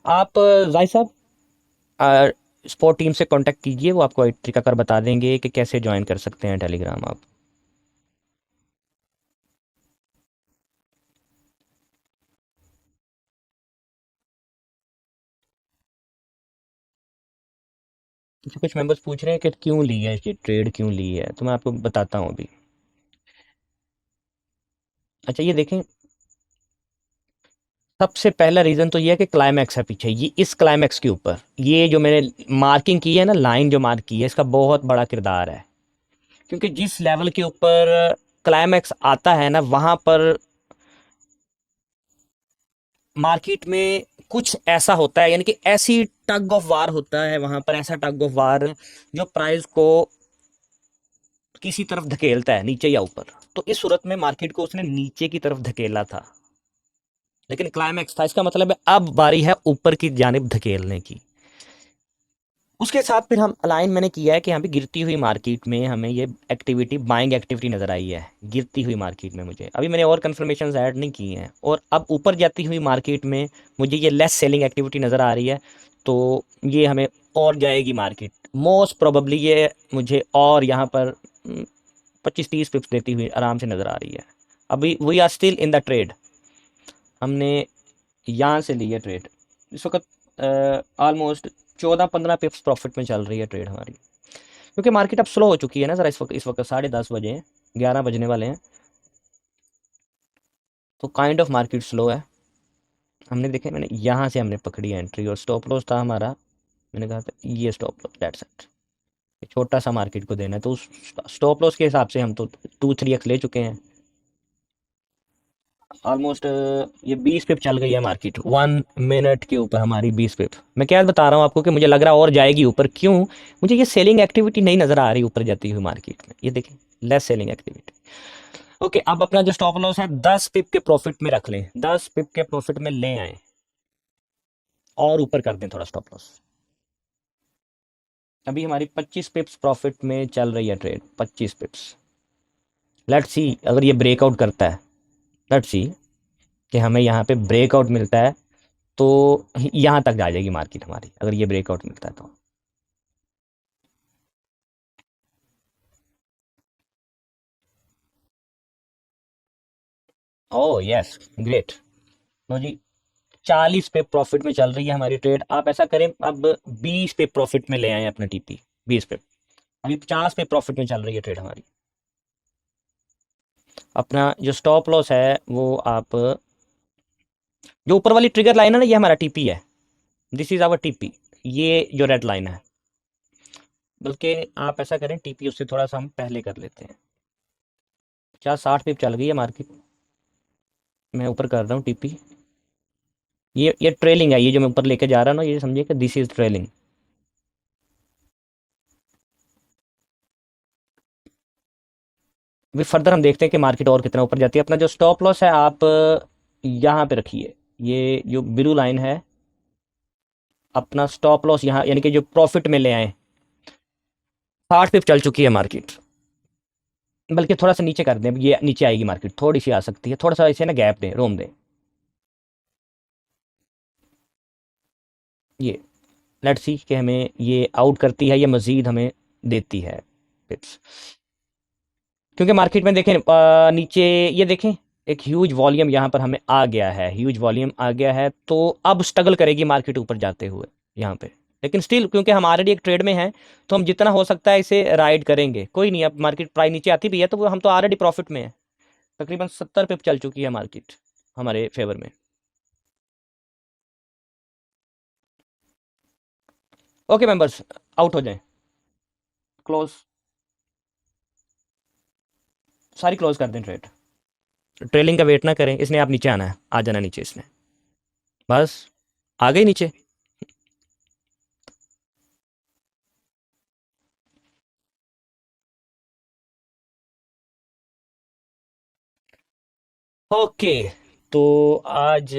A: आप जाहिर साहब स्पोर्ट टीम से कांटेक्ट कीजिए, वो आपको एक तरीकाकार बता देंगे कि कैसे ज्वाइन कर सकते हैं टेलीग्राम आप। अच्छा, कुछ मेंबर्स पूछ रहे हैं कि क्यों ली है ये ट्रेड, क्यों ली है, तो मैं आपको बताता हूँ अभी। अच्छा, ये देखें, सबसे पहला रीज़न तो ये है कि क्लाइमैक्स है पीछे, ये इस क्लाइमैक्स के ऊपर ये जो मैंने मार्किंग की है ना, लाइन जो मार्क की है, इसका बहुत बड़ा किरदार है। क्योंकि जिस लेवल के ऊपर क्लाइमैक्स आता है ना, वहाँ पर मार्केट में कुछ ऐसा होता है, यानी कि ऐसी टग ऑफ वार होता है वहाँ पर, ऐसा टग ऑफ वार जो प्राइस को किसी तरफ धकेलता है, नीचे या ऊपर। तो इस सूरत में मार्केट को उसने नीचे की तरफ धकेला था, लेकिन क्लाइमैक्स था, इसका मतलब है अब बारी है ऊपर की जानिब धकेलने की। उसके साथ फिर हम अलाइन मैंने किया है कि यहाँ पे गिरती हुई मार्केट में हमें ये एक्टिविटी, बाइंग एक्टिविटी नज़र आई है गिरती हुई मार्केट में। मुझे अभी मैंने और कन्फर्मेशन ऐड नहीं की हैं, और अब ऊपर जाती हुई मार्केट में मुझे ये लेस सेलिंग एक्टिविटी नज़र आ रही है, तो ये हमें और जाएगी मार्केट मोस्ट प्रोबेबली, ये मुझे और यहाँ पर 25-30 पिप्स देती हुई आराम से नज़र आ रही है। अभी we are still in the trade, हमने यहाँ से ली है ट्रेड। इस वक्त ऑलमोस्ट 14-15 पिप्स प्रॉफिट में चल रही है ट्रेड हमारी, क्योंकि मार्केट अब स्लो हो चुकी है ना सर। इस वक्त 10:30 बजे हैं, 11 बजने वाले हैं, तो काइंड ऑफ मार्केट स्लो है। हमने देखे, मैंने यहाँ से हमने पकड़ी एंट्री, और स्टॉप लॉस था हमारा, मैंने कहा था ये स्टॉप लॉस, दैट्स इट। छोटा सा मार्केट को देना है, तो उस स्टॉप लॉस के हिसाब से हम तो 2-3x ले चुके हैं ऑलमोस्ट। ये 20 पिप चल गई है मार्केट 1 मिनट के ऊपर हमारी, 20 पिप। मैं क्या बता रहा हूँ आपको कि मुझे लग रहा है और जाएगी ऊपर, क्यों? मुझे ये सेलिंग एक्टिविटी नहीं नज़र आ रही ऊपर जाती हुई मार्केट में, ये देखें, लेस सेलिंग एक्टिविटी। ओके, अब अपना जो स्टॉप लॉस है 10 पिप के प्रॉफिट में रख लें, 10 पिप के प्रॉफिट में ले आए, और ऊपर कर दें थोड़ा स्टॉप लॉस। अभी हमारी 25 पिप्स प्रॉफिट में चल रही है ट्रेड, 25 पिप्स। लेट्स सी अगर ये ब्रेकआउट करता है, लेट्स सी कि हमें यहाँ पे ब्रेकआउट मिलता है, तो यहाँ तक जा जाएगी मार्केट हमारी, अगर ये ब्रेकआउट मिलता है तो। Oh yes, great. नो जी, 40 पे प्रॉफिट में चल रही है हमारी ट्रेड। आप ऐसा करें, अब 20 पे प्रॉफिट में ले आए अपना टीपी, 20 पे। अभी 50 पे प्रॉफिट में चल रही है ट्रेड हमारी। अपना जो स्टॉप लॉस है वो आप, जो ऊपर वाली ट्रिगर लाइन है ना, ये हमारा टीपी है, दिस इज आवर टीपी, ये जो रेड लाइन है। बल्कि आप ऐसा करें, टीपी उससे थोड़ा सा हम पहले कर लेते हैं। 50-60 पे चल गई है मार्केट, मैं ऊपर कर रहा हूँ टीपी। ये ट्रेलिंग है, ये जो मैं ऊपर लेके जा रहा हूँ ना, ये समझिए कि दिस इज ट्रेलिंग। अभी फर्दर हम देखते हैं कि मार्केट और कितना ऊपर जाती है। अपना जो स्टॉप लॉस है आप यहाँ पे रखिए, ये जो ब्लू लाइन है, अपना स्टॉप लॉस यहाँ, यानी कि जो प्रॉफिट में ले आए, 60 पे चल चुकी है मार्केट। बल्कि थोड़ा सा नीचे कर दें, ये नीचे आएगी मार्केट, थोड़ी सी आ सकती है, थोड़ा सा इसे ना गैप दें, रोम दें। ये लेट्स सी कि हमें ये आउट करती है या मजीद हमें देती है पिप्स। क्योंकि मार्केट में देखें नीचे, ये देखें एक ह्यूज वॉल्यूम यहाँ पर हमें आ गया है, ह्यूज वॉल्यूम आ गया है, तो अब स्ट्रगल करेगी मार्केट ऊपर जाते हुए यहाँ पे। लेकिन स्टिल क्योंकि हम ऑलरेडी एक ट्रेड में हैं, तो हम जितना हो सकता है इसे राइड करेंगे। कोई नहीं, अब मार्केट प्राइस नीचे आती भी है तो वो हम तो ऑलरेडी प्रॉफिट में है। तकरीबन 70 पे चल चुकी है मार्केट हमारे फेवर में। ओके मेंबर्स, आउट हो जाएं, क्लोज, सारी क्लोज कर दें ट्रेड। ट्रेलिंग का वेट ना करें, इसने आप नीचे आना है, आ जाना नीचे इसने, बस आ गई नीचे। ओके, तो आज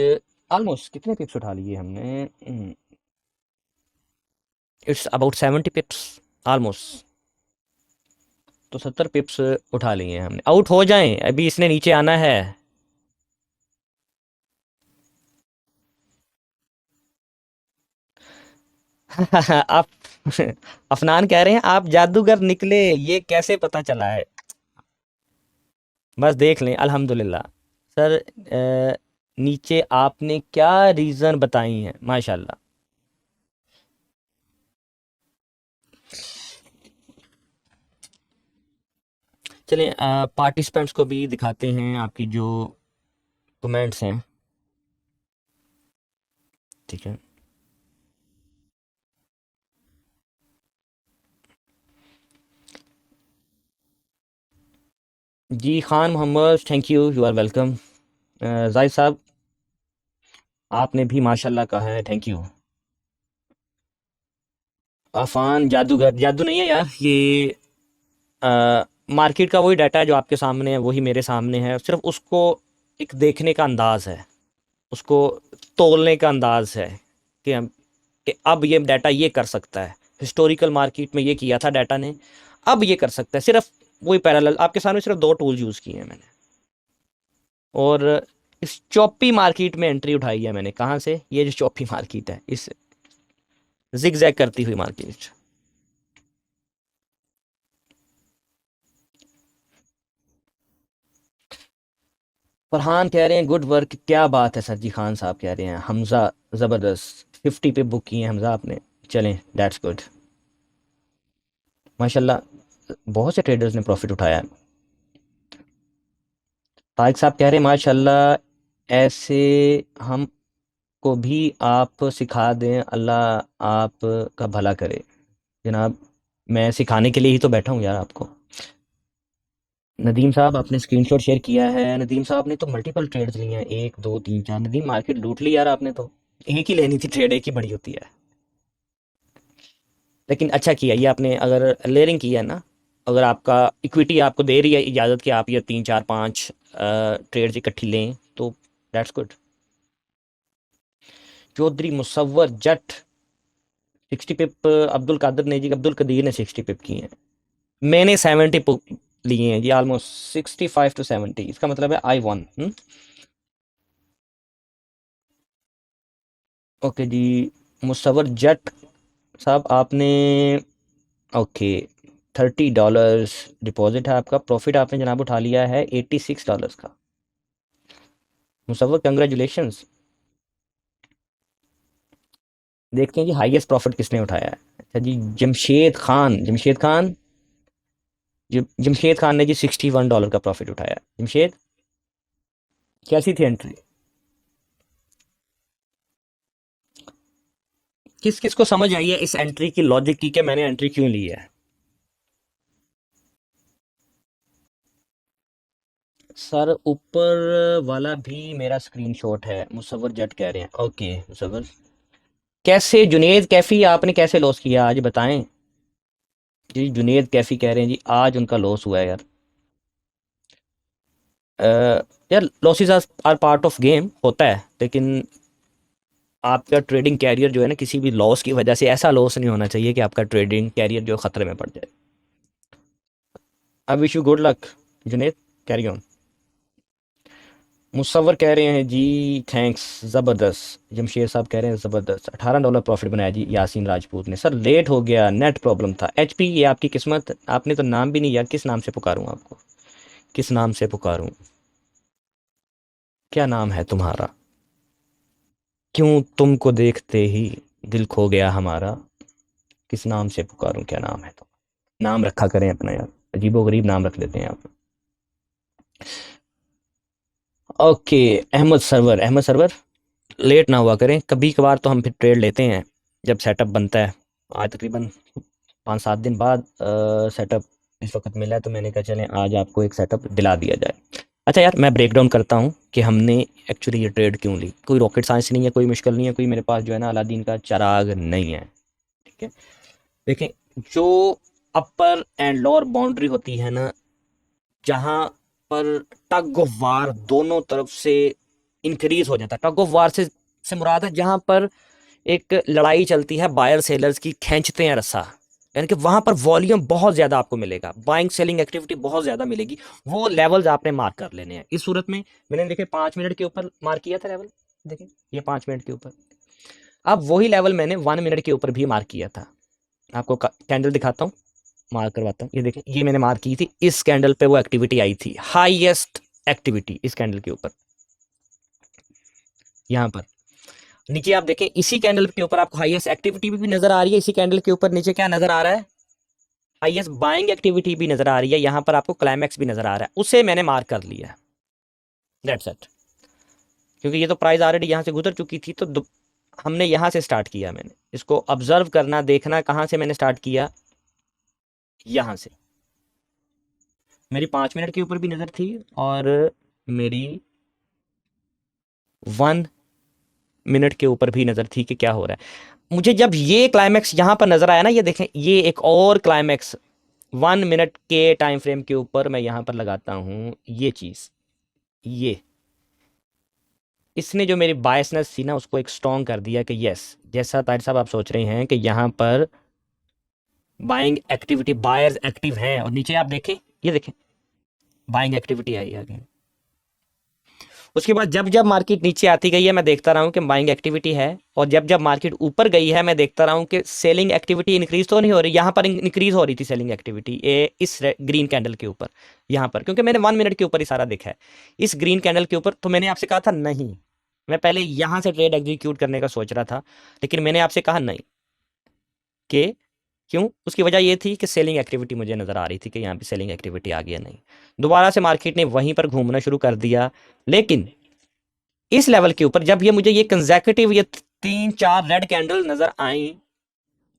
A: ऑलमोस्ट कितने पिप्स उठा लिए हमने? It's about 70 पिप्स almost. तो 70 पिप्स उठा लिए हमने। आउट हो जाएं, अभी इसने नीचे आना है। आप अफनान कह रहे हैं आप जादूगर निकले, ये कैसे पता चला है? बस देख लें, अल्हम्दुलिल्लाह। सर नीचे आपने क्या रीज़न बताई हैं, माशाल्लाह। चलें पार्टिसिपेंट्स को भी दिखाते हैं आपकी जो कमेंट्स हैं, ठीक है। जी Khan Mohammad, thank you, you are welcome. Zahid साहब, आपने भी माशाल्लाह कहा है, थैंक यू। अफान जादूगर, जादू नहीं है यार ये, मार्केट का वही डाटा है जो आपके सामने है, वही मेरे सामने है, सिर्फ उसको एक देखने का अंदाज है, उसको तोलने का अंदाज है कि हम कि अब ये डाटा ये कर सकता है। हिस्टोरिकल मार्केट में ये किया था डाटा ने, अब ये कर सकता है। सिर्फ वही पैरेलल आपके सामने, सिर्फ दो टूल यूज़ किए हैं मैंने, और इस चौपी मार्केट में एंट्री उठाई है मैंने। कहाँ से? ये जो चौपी मार्केट है, इस जिग जैग करती हुई मार्केट। फरहान कह रहे हैं गुड वर्क, क्या बात है सर जी। खान साहब कह रहे हैं हमजा ज़बरदस्त, 50 पे बुक किए हैं हमजा आपने, चलें दैट्स गुड, माशाल्लाह। बहुत से ट्रेडर्स ने प्रॉफिट उठाया है। तारिक साहब कह रहे हैं माशाल्लाह, ऐसे हम को भी आप सिखा दें, अल्लाह आपका भला करे। जनाब, मैं सिखाने के लिए ही तो बैठा हूँ यार आपको। नदीम साहब, आपने स्क्रीनशॉट शेयर किया है। नदीम साहब ने तो मल्टीपल ट्रेड्स लिए हैं, 1 2 3 4। नदीम, मार्केट लूट ली यार आपने तो। एक ही लेनी थी ट्रेड, एक ही बड़ी होती है। लेकिन अच्छा किया ये आपने, अगर लेयरिंग किया है ना, अगर आपका इक्विटी आपको दे रही है इजाज़त कि आप ये 3 4 5 ट्रेड्स इकट्ठी लें, तो दैट्स गुड। चौधरी मुसव्वर जट 60 पिप, अब्दुल कादिर ने जी, अब्दुल कदीर ने 60 पिप किए हैं, मैंने 70 पिप लिए हैं जी, ऑलमोस्ट 65 to 70। इसका मतलब है आई वन। ओके जी, मुसव्वर जट साहब आपने, ओके, $30 डिपॉजिट है आपका। प्रॉफिट आपने जनाब उठा लिया है $86 का। मुसव्वर कंग्रेचुलेशंस। देखते हैं जी हाईएस्ट प्रॉफिट किसने उठाया है। अच्छा जी, जमशेद खान, जमशेद खान, जमशेद खान ने जी $61 का प्रॉफिट उठाया है। जमशेद, कैसी थी एंट्री? किस किस को समझ आई है इस एंट्री की लॉजिक की, कि मैंने एंट्री क्यों ली है? सर ऊपर वाला भी मेरा स्क्रीनशॉट है, मुसव्वर जट कह रहे हैं। ओके मुसव्वर, कैसे जुनेद कैफी, आपने कैसे लॉस किया आज बताएं जी। जुनेद कैफी कह रहे हैं जी आज उनका लॉस हुआ है यार। अ, यार losses are part of game, होता है, लेकिन आपका ट्रेडिंग कैरियर जो है ना, किसी भी लॉस की वजह से ऐसा लॉस नहीं होना चाहिए कि आपका ट्रेडिंग कैरियर जो है खतरे में पड़ जाए। I wish you good luck Junaid, carry on. Musavvar कह रहे हैं जी थैंक्स, ज़बरदस्त। जमशेद साहब कह रहे हैं ज़बरदस्त, $18 प्रॉफिट बनाया जी यासीन राजपूत ने। सर लेट हो गया, नेट प्रॉब्लम था। एचपी, ये आपकी किस्मत, आपने तो नाम भी नहीं यार, किस नाम से पुकारूं आपको, किस नाम से पुकारूं? क्या नाम है तुम्हारा, क्यों तुमको देखते ही दिल खो गया हमारा, किस नाम से पुकारूं, क्या नाम है तो। नाम रखा करें अपना यार, अजीबोगरीब नाम रख लेते हैं आप। ओके, अहमद सरवर, अहमद सरवर, लेट ना हुआ करें, कभी कभार तो हम फिर ट्रेड लेते हैं जब सेटअप बनता है। आज तकरीबन 5-7 दिन बाद सेटअप इस वक्त मिला है, तो मैंने कहा चलें आज आपको एक सेटअप दिला दिया जाए। अच्छा यार, मैं ब्रेक डाउन करता हूँ कि हमने एक्चुअली ये ट्रेड क्यों ली। कोई रॉकेट साइंस नहीं है, कोई मुश्किल नहीं है, कोई मेरे पास जो है ना अलादीन का चिराग नहीं है। ठीक है, देखें, जो अपर एंड लोअर बाउंड्री होती है ना, जहाँ पर टग ऑफ वार दोनों तरफ से इंक्रीज हो जाता है। टग ऑफ वार से मुराद है जहाँ पर एक लड़ाई चलती है, बायर सेलर्स की खींचते हैं रस्सा, यानी कि वहां पर वॉल्यूम बहुत ज्यादा आपको मिलेगा, बाइंग सेलिंग एक्टिविटी बहुत ज्यादा मिलेगी। वो लेवल्स आपने मार्क कर लेने हैं। इस सूरत में मैंने देखे 5 मिनट के ऊपर मार्क किया था लेवल, देखें ये 5 मिनट के ऊपर। अब वही लेवल मैंने 1 मिनट के ऊपर भी मार्क किया था। आपको कैंडल दिखाता हूँ, मार्क करवाता हूँ। ये देखें, ये मैंने मार्क की थी, इस कैंडल पे वो एक्टिविटी आई थी, हाईएस्ट एक्टिविटी इस कैंडल के ऊपर। यहाँ पर नीचे आप देखें, इसी कैंडल के ऊपर आपको हाईएस्ट एक्टिविटी भी नजर आ रही है। इसी कैंडल के ऊपर नीचे क्या नजर आ रहा है, हाईएस्ट बाइंग एक्टिविटी भी नजर आ रही है। यहाँ पर आपको क्लाइमैक्स भी नजर आ रहा है, उसे मैंने मार्क कर लिया, दैट्स इट। क्योंकि ये तो प्राइस ऑलरेडी यहाँ से गुजर चुकी थी, तो हमने यहाँ से स्टार्ट किया। मैंने इसको ऑब्जर्व करना, देखना, कहाँ से मैंने स्टार्ट किया, यहाँ से। मेरी 5 मिनट के ऊपर भी नजर थी और मेरी 1 मिनट के ऊपर भी नजर थी कि क्या हो रहा है। मुझे जब ये क्लाइमैक्स यहाँ पर नजर आया ना, ये देखें, ये एक और क्लाइमैक्स 1 मिनट के टाइम फ्रेम के ऊपर मैं यहाँ पर लगाता हूँ। ये चीज, ये इसने जो मेरी बायसनेस थी ना उसको एक स्ट्रॉन्ग कर दिया कि यस, जैसा ताहिर साहब आप सोच रहे हैं कि यहाँ पर बाइंग एक्टिविटी, बायर्स एक्टिव हैं। और नीचे आप देखें, ये देखें, बाइंग एक्टिविटी आई आगे। उसके बाद जब जब मार्केट नीचे आती गई है मैं देखता रहा हूँ कि बाइंग एक्टिविटी है, और जब जब मार्केट ऊपर गई है मैं देखता रहा हूँ कि सेलिंग एक्टिविटी इंक्रीज तो नहीं हो रही। यहाँ पर इंक्रीज हो रही थी सेलिंग एक्टिविटी इस ग्रीन कैंडल के ऊपर, यहाँ पर, क्योंकि मैंने 1 मिनट के ऊपर ही सारा देखा है इस ग्रीन कैंडल के ऊपर। तो मैंने आपसे कहा था नहीं, मैं पहले यहाँ से ट्रेड एग्जीक्यूट करने का सोच रहा था, लेकिन मैंने आपसे कहा नहीं। कि क्यों? उसकी वजह ये थी कि सेलिंग एक्टिविटी मुझे नज़र आ रही थी कि यहाँ पे सेलिंग एक्टिविटी आ गई। नहीं, दोबारा से मार्केट ने वहीं पर घूमना शुरू कर दिया। लेकिन इस लेवल के ऊपर जब ये मुझे ये कंसेक्यूटिव ये 3-4 रेड कैंडल नजर आई,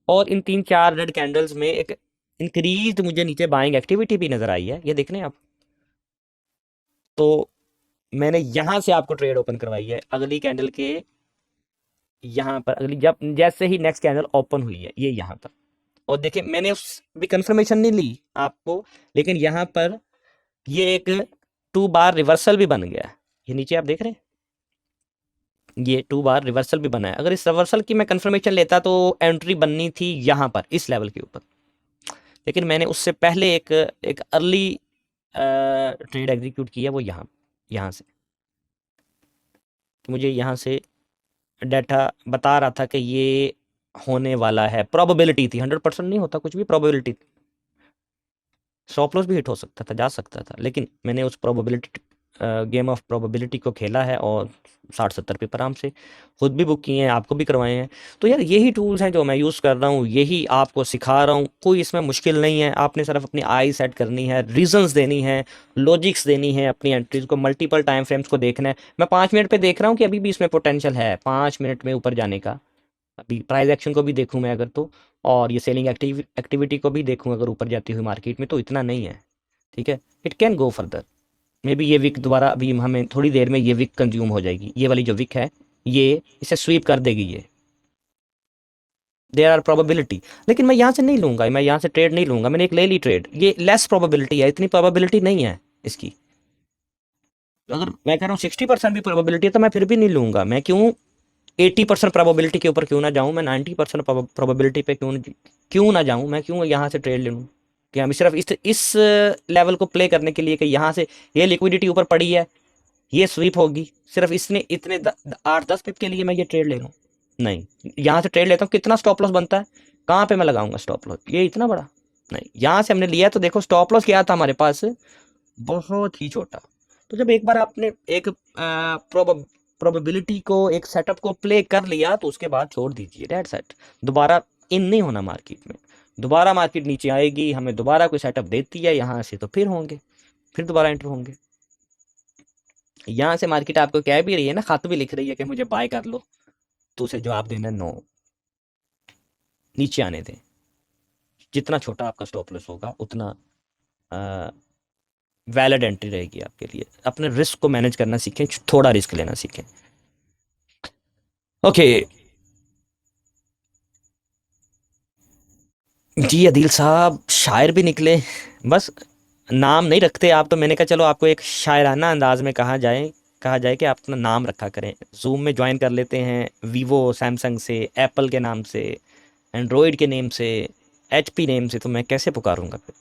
A: और इन 3-4 रेड कैंडल्स में एक इंक्रीज मुझे नीचे बाइंग एक्टिविटी भी नजर आई है, ये देख रहे हैं आप। तो मैंने यहां से आपको ट्रेड ओपन करवाई है अगली कैंडल के यहाँ पर, अगली जब जैसे ही नेक्स्ट कैंडल ओपन हुई है ये यहाँ पर। और देखिए, मैंने उस भी कंफर्मेशन नहीं ली आपको, लेकिन यहाँ पर ये एक 2 बार रिवर्सल भी बन गया। ये नीचे आप देख रहे हैं, ये 2 बार रिवर्सल भी बना है। अगर इस रिवर्सल की मैं कंफर्मेशन लेता तो एंट्री बननी थी यहाँ पर इस लेवल के ऊपर, लेकिन मैंने उससे पहले एक अर्ली ट्रेड एग्जीक्यूट किया, वो यहाँ से। तो मुझे यहाँ से डाटा बता रहा था कि ये होने वाला है, प्रोबेबिलिटी थी, 100% नहीं होता कुछ भी, प्रोबेबिलिटी। स्टॉप लॉस भी हिट हो सकता था, जा सकता था, लेकिन मैंने उस प्रोबेबिलिटी गेम ऑफ प्रोबेबिलिटी को खेला है और 60-70 पेपर आराम से खुद भी बुक किए हैं, आपको भी करवाए हैं। तो यार यही टूल्स हैं जो मैं यूज़ कर रहा हूँ, यही आपको सिखा रहा हूँ, कोई इसमें मुश्किल नहीं है। आपने सिर्फ अपनी आई सेट करनी है, रीजंस देनी है, लॉजिक्स देनी है, अपनी एंट्रीज को, मल्टीपल टाइम फ्रेम्स को देखना है। मैं 5 मिनट पे देख रहा हूँ कि अभी भी इसमें पोटेंशियल है 5 मिनट में ऊपर जाने का। अभी प्राइस एक्शन को भी देखूँ मैं अगर तो, और ये सेलिंग एक्टिविटी को भी देखूँ अगर ऊपर जाती हुई मार्केट में, तो इतना नहीं है। ठीक है, it can go further. May be ये विक दोबारा, अभी हमें थोड़ी देर में ये विक कंज्यूम हो जाएगी, ये वाली जो विक है ये इसे स्वीप कर देगी ये, देयर आर प्रोबेबिलिटी। लेकिन मैं यहाँ से नहीं लूँगा, मैं यहाँ से ट्रेड नहीं लूँगा। मैंने एक ले ली ट्रेड, ये लेस प्रोबेबिलिटी है, इतनी प्रोबेबिलिटी नहीं है इसकी। अगर मैं कह रहा हूँ 60% भी प्रोबेबिलिटी है तो मैं फिर भी नहीं लूँगा। मैं क्यों 80% प्रोबेबिलिटी के ऊपर क्यों ना जाऊँ, मैं 90% प्रोबेबिलिटी पे क्यों ना जाऊँ, मैं क्यों यहाँ से ट्रेड ले लूँ? कि हम सिर्फ इस लेवल को प्ले करने के लिए कि यहाँ से ये लिक्विडिटी ऊपर पड़ी है, ये स्वीप होगी, सिर्फ इसने इतने 8-10 पिप के लिए मैं ये ट्रेड ले लूँ? नहीं, यहाँ से ट्रेड लेता हूँ, कितना स्टॉप लॉस बनता है, कहाँ पे मैं लगाऊंगा स्टॉप लॉस, ये इतना बड़ा नहीं। यहाँ से हमने लिया तो देखो स्टॉप लॉस क्या था हमारे पास, बहुत ही छोटा, तो जब एक बार आपने एक प्रोबेबिलिटी को, एक सेटअप को प्ले कर लिया, तो उसके बाद छोड़ दीजिए, डेट सेट। दोबारा इन नहीं होना मार्केट में। दोबारा मार्केट नीचे आएगी, हमें दोबारा कोई सेटअप देती है यहाँ से, तो फिर होंगे, फिर दोबारा एंटर होंगे। यहाँ से मार्केट आपको कह भी रही है ना, खत भी लिख रही है कि मुझे बाय कर लो, तो उसे जवाब देना नो, नीचे आने दें। जितना छोटा आपका स्टॉप लॉस होगा उतना वैलिड एंट्री रहेगी आपके लिए। अपने रिस्क को मैनेज करना सीखें, थोड़ा रिस्क लेना सीखें। ओके जी, अदील साहब शायर भी निकले, बस नाम नहीं रखते आप, तो मैंने कहा चलो आपको एक शायराना अंदाज में कहा जाए कि आप अपना नाम रखा करें। जूम में ज्वाइन कर लेते हैं वीवो सैमसंग से, एप्पल के नाम से, एंड्रॉयड के नेम से, एचपी नेम से, तो मैं कैसे पुकारूंगा फिर?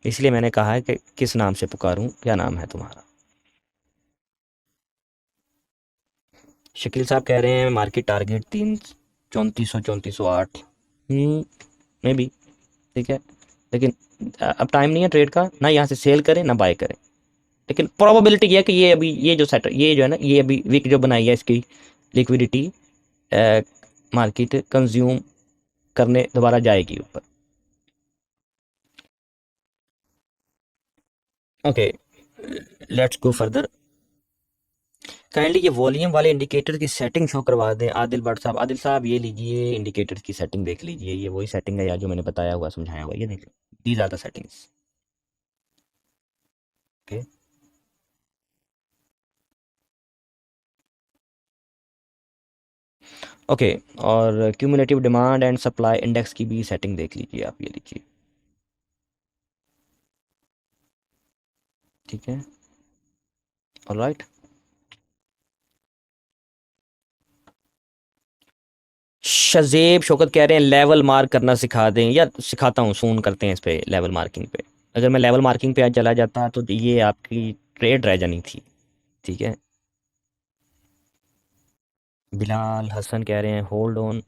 A: इसलिए मैंने कहा है कि किस नाम से पुकारूं, क्या नाम है तुम्हारा। शकील साहब कह रहे हैं मार्केट टारगेट 3400 मे बी, ठीक है, लेकिन अब टाइम नहीं है ट्रेड का, ना यहाँ से सेल करें ना बाय करें। लेकिन प्रोबेबिलिटी ये है कि ये अभी ये जो सेट, ये जो है ना, ये अभी वीक जो बनाई है, इसकी लिक्विडिटी मार्केट कंज्यूम करने दोबारा जाएगी ऊपर। Okay, let's go further. Kindly ये वॉल्यूम वाले इंडिकेटर की सेटिंग शो करवा दें आदिल भट्ट साहब। आदिल साहब ये लीजिए, इंडिकेटर की सेटिंग देख लीजिए, ये वही सेटिंग है यार जो मैंने बताया हुआ, समझाया हुआ, ये देख लो, these are the settings. Okay, okay, और cumulative demand and supply index की भी सेटिंग देख लीजिए आप, ये लीजिए, ठीक है, ऑलराइट। शजेब शौकत कह रहे हैं लेवल मार्क करना सिखा दें, या सिखाता हूँ, सून करते हैं इस पे लेवल मार्किंग पे। अगर मैं लेवल मार्किंग पे आज चला जाता तो ये आपकी ट्रेड रह जानी थी, ठीक है। बिलाल हसन कह रहे हैं होल्ड ऑन।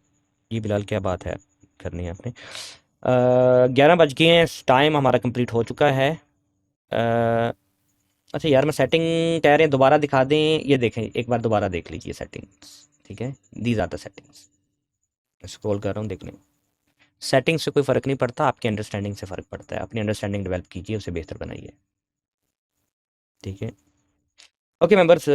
A: ये बिलाल क्या बात है करनी है आपने? 11 बज गए हैं, टाइम हमारा कंप्लीट हो चुका है। अच्छा यार, मैं सेटिंग कह रहे हैं दोबारा दिखा दें, ये देखें एक बार दोबारा देख लीजिए सेटिंग्स, ठीक है, these are the settings. Scroll कर रहा हूँ, देख लें। सेटिंग से कोई फ़र्क नहीं पड़ता, आपकी अंडरस्टैंडिंग से फ़र्क पड़ता है। अपनी अंडरस्टैंडिंग डेवलप कीजिए, उसे बेहतर बनाइए, ठीक है। Okay members,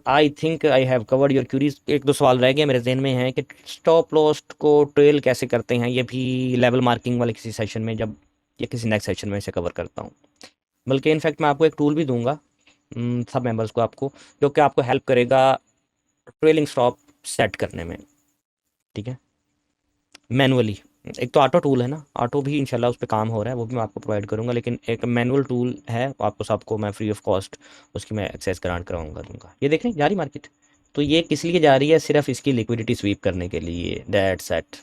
A: I think I have covered your queries. एक दो सवाल रह गए मेरे जहन में, हैं कि स्टॉप लॉस को ट्रेल कैसे करते हैं, ये भी लेवल मार्किंग वाले किसी सेशन में, जब या किसी नेक्स्ट सेशन में इसे कवर करता हूँ। बल्कि इनफैक्ट मैं आपको एक टूल भी दूंगा सब मेंबर्स को, आपको, जो कि आपको हेल्प करेगा ट्रेलिंग स्टॉप सेट करने में, ठीक है, मैनुअली। एक तो ऑटो टूल है ना, ऑटो भी इंशाल्लाह उस पर काम हो रहा है, वो भी मैं आपको प्रोवाइड करूँगा, लेकिन एक मैनुअल टूल है, आपको सबको मैं फ्री ऑफ कॉस्ट उसकी मैं एक्सेस ग्रांट कराऊंगा, दूंगा। ये देख रहे हैं जा रही मार्केट, तो ये किस लिए जा रही है? सिर्फ इसकी लिक्विडिटी स्वीप करने के लिए, दैट सेट,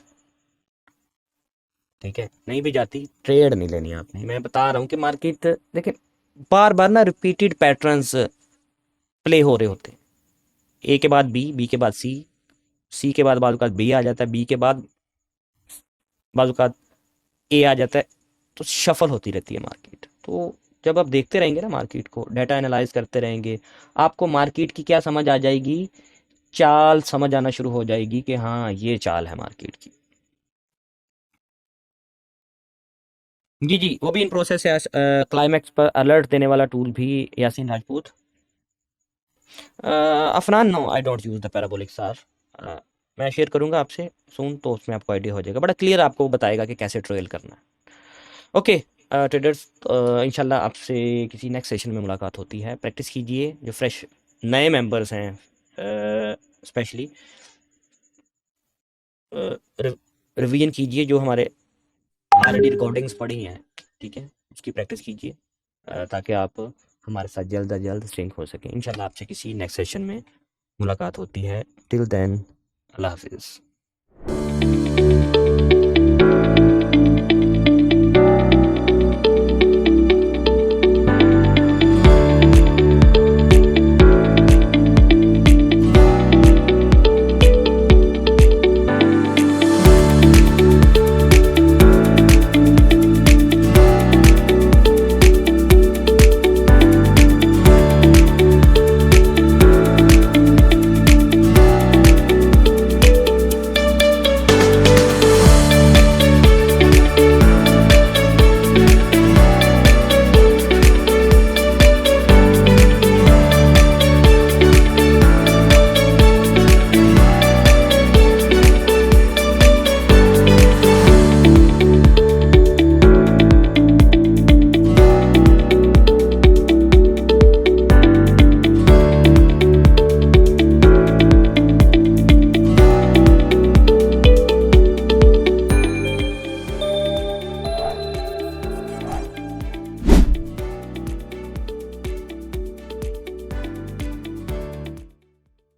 A: ठीक है। नहीं भी जाती, ट्रेड नहीं लेनी आपने, मैं बता रहा हूँ कि मार्केट देखिए, बार बार ना रिपीटेड पैटर्न्स प्ले हो रहे होते हैं, ए के बाद बी, बी के बाद सी, सी के बाद बाजू का बी आ जाता है, बी के बाद बाजू का ए आ जाता है, तो शफल होती रहती है मार्केट। तो जब आप देखते रहेंगे ना मार्केट को, डाटा एनालाइज करते रहेंगे, आपको मार्केट की क्या समझ आ जाएगी, चाल समझ आना शुरू हो जाएगी कि हाँ ये चाल है मार्केट की। जी जी, वो भी इन प्रोसेस है। क्लाइमैक्स पर अलर्ट देने वाला टूल भी, Yasin Rajput. Afnan, no I don't use the parabolic SAR. मैं शेयर करूंगा आपसे सून, तो उसमें आपको आइडिया हो जाएगा, बड़ा क्लियर आपको बताएगा कि कैसे ट्रेल करना है। ओके ट्रेडर्स, इंशाल्लाह आपसे किसी नेक्स्ट सेशन में मुलाकात होती है। प्रैक्टिस कीजिए, जो फ्रेश नए मेंबर्स हैं स्पेशली रिवीजन कीजिए, जो हमारे ऑलरेडी रिकॉर्डिंग्स पड़ी हैं, ठीक है, उसकी प्रैक्टिस कीजिए, ताकि आप हमारे साथ जल्द अज जल्द सिंक हो सकें। इंशाल्लाह आपसे किसी नेक्स्ट सेशन में मुलाकात होती है। टिल देन, अल्लाह हाफिज़।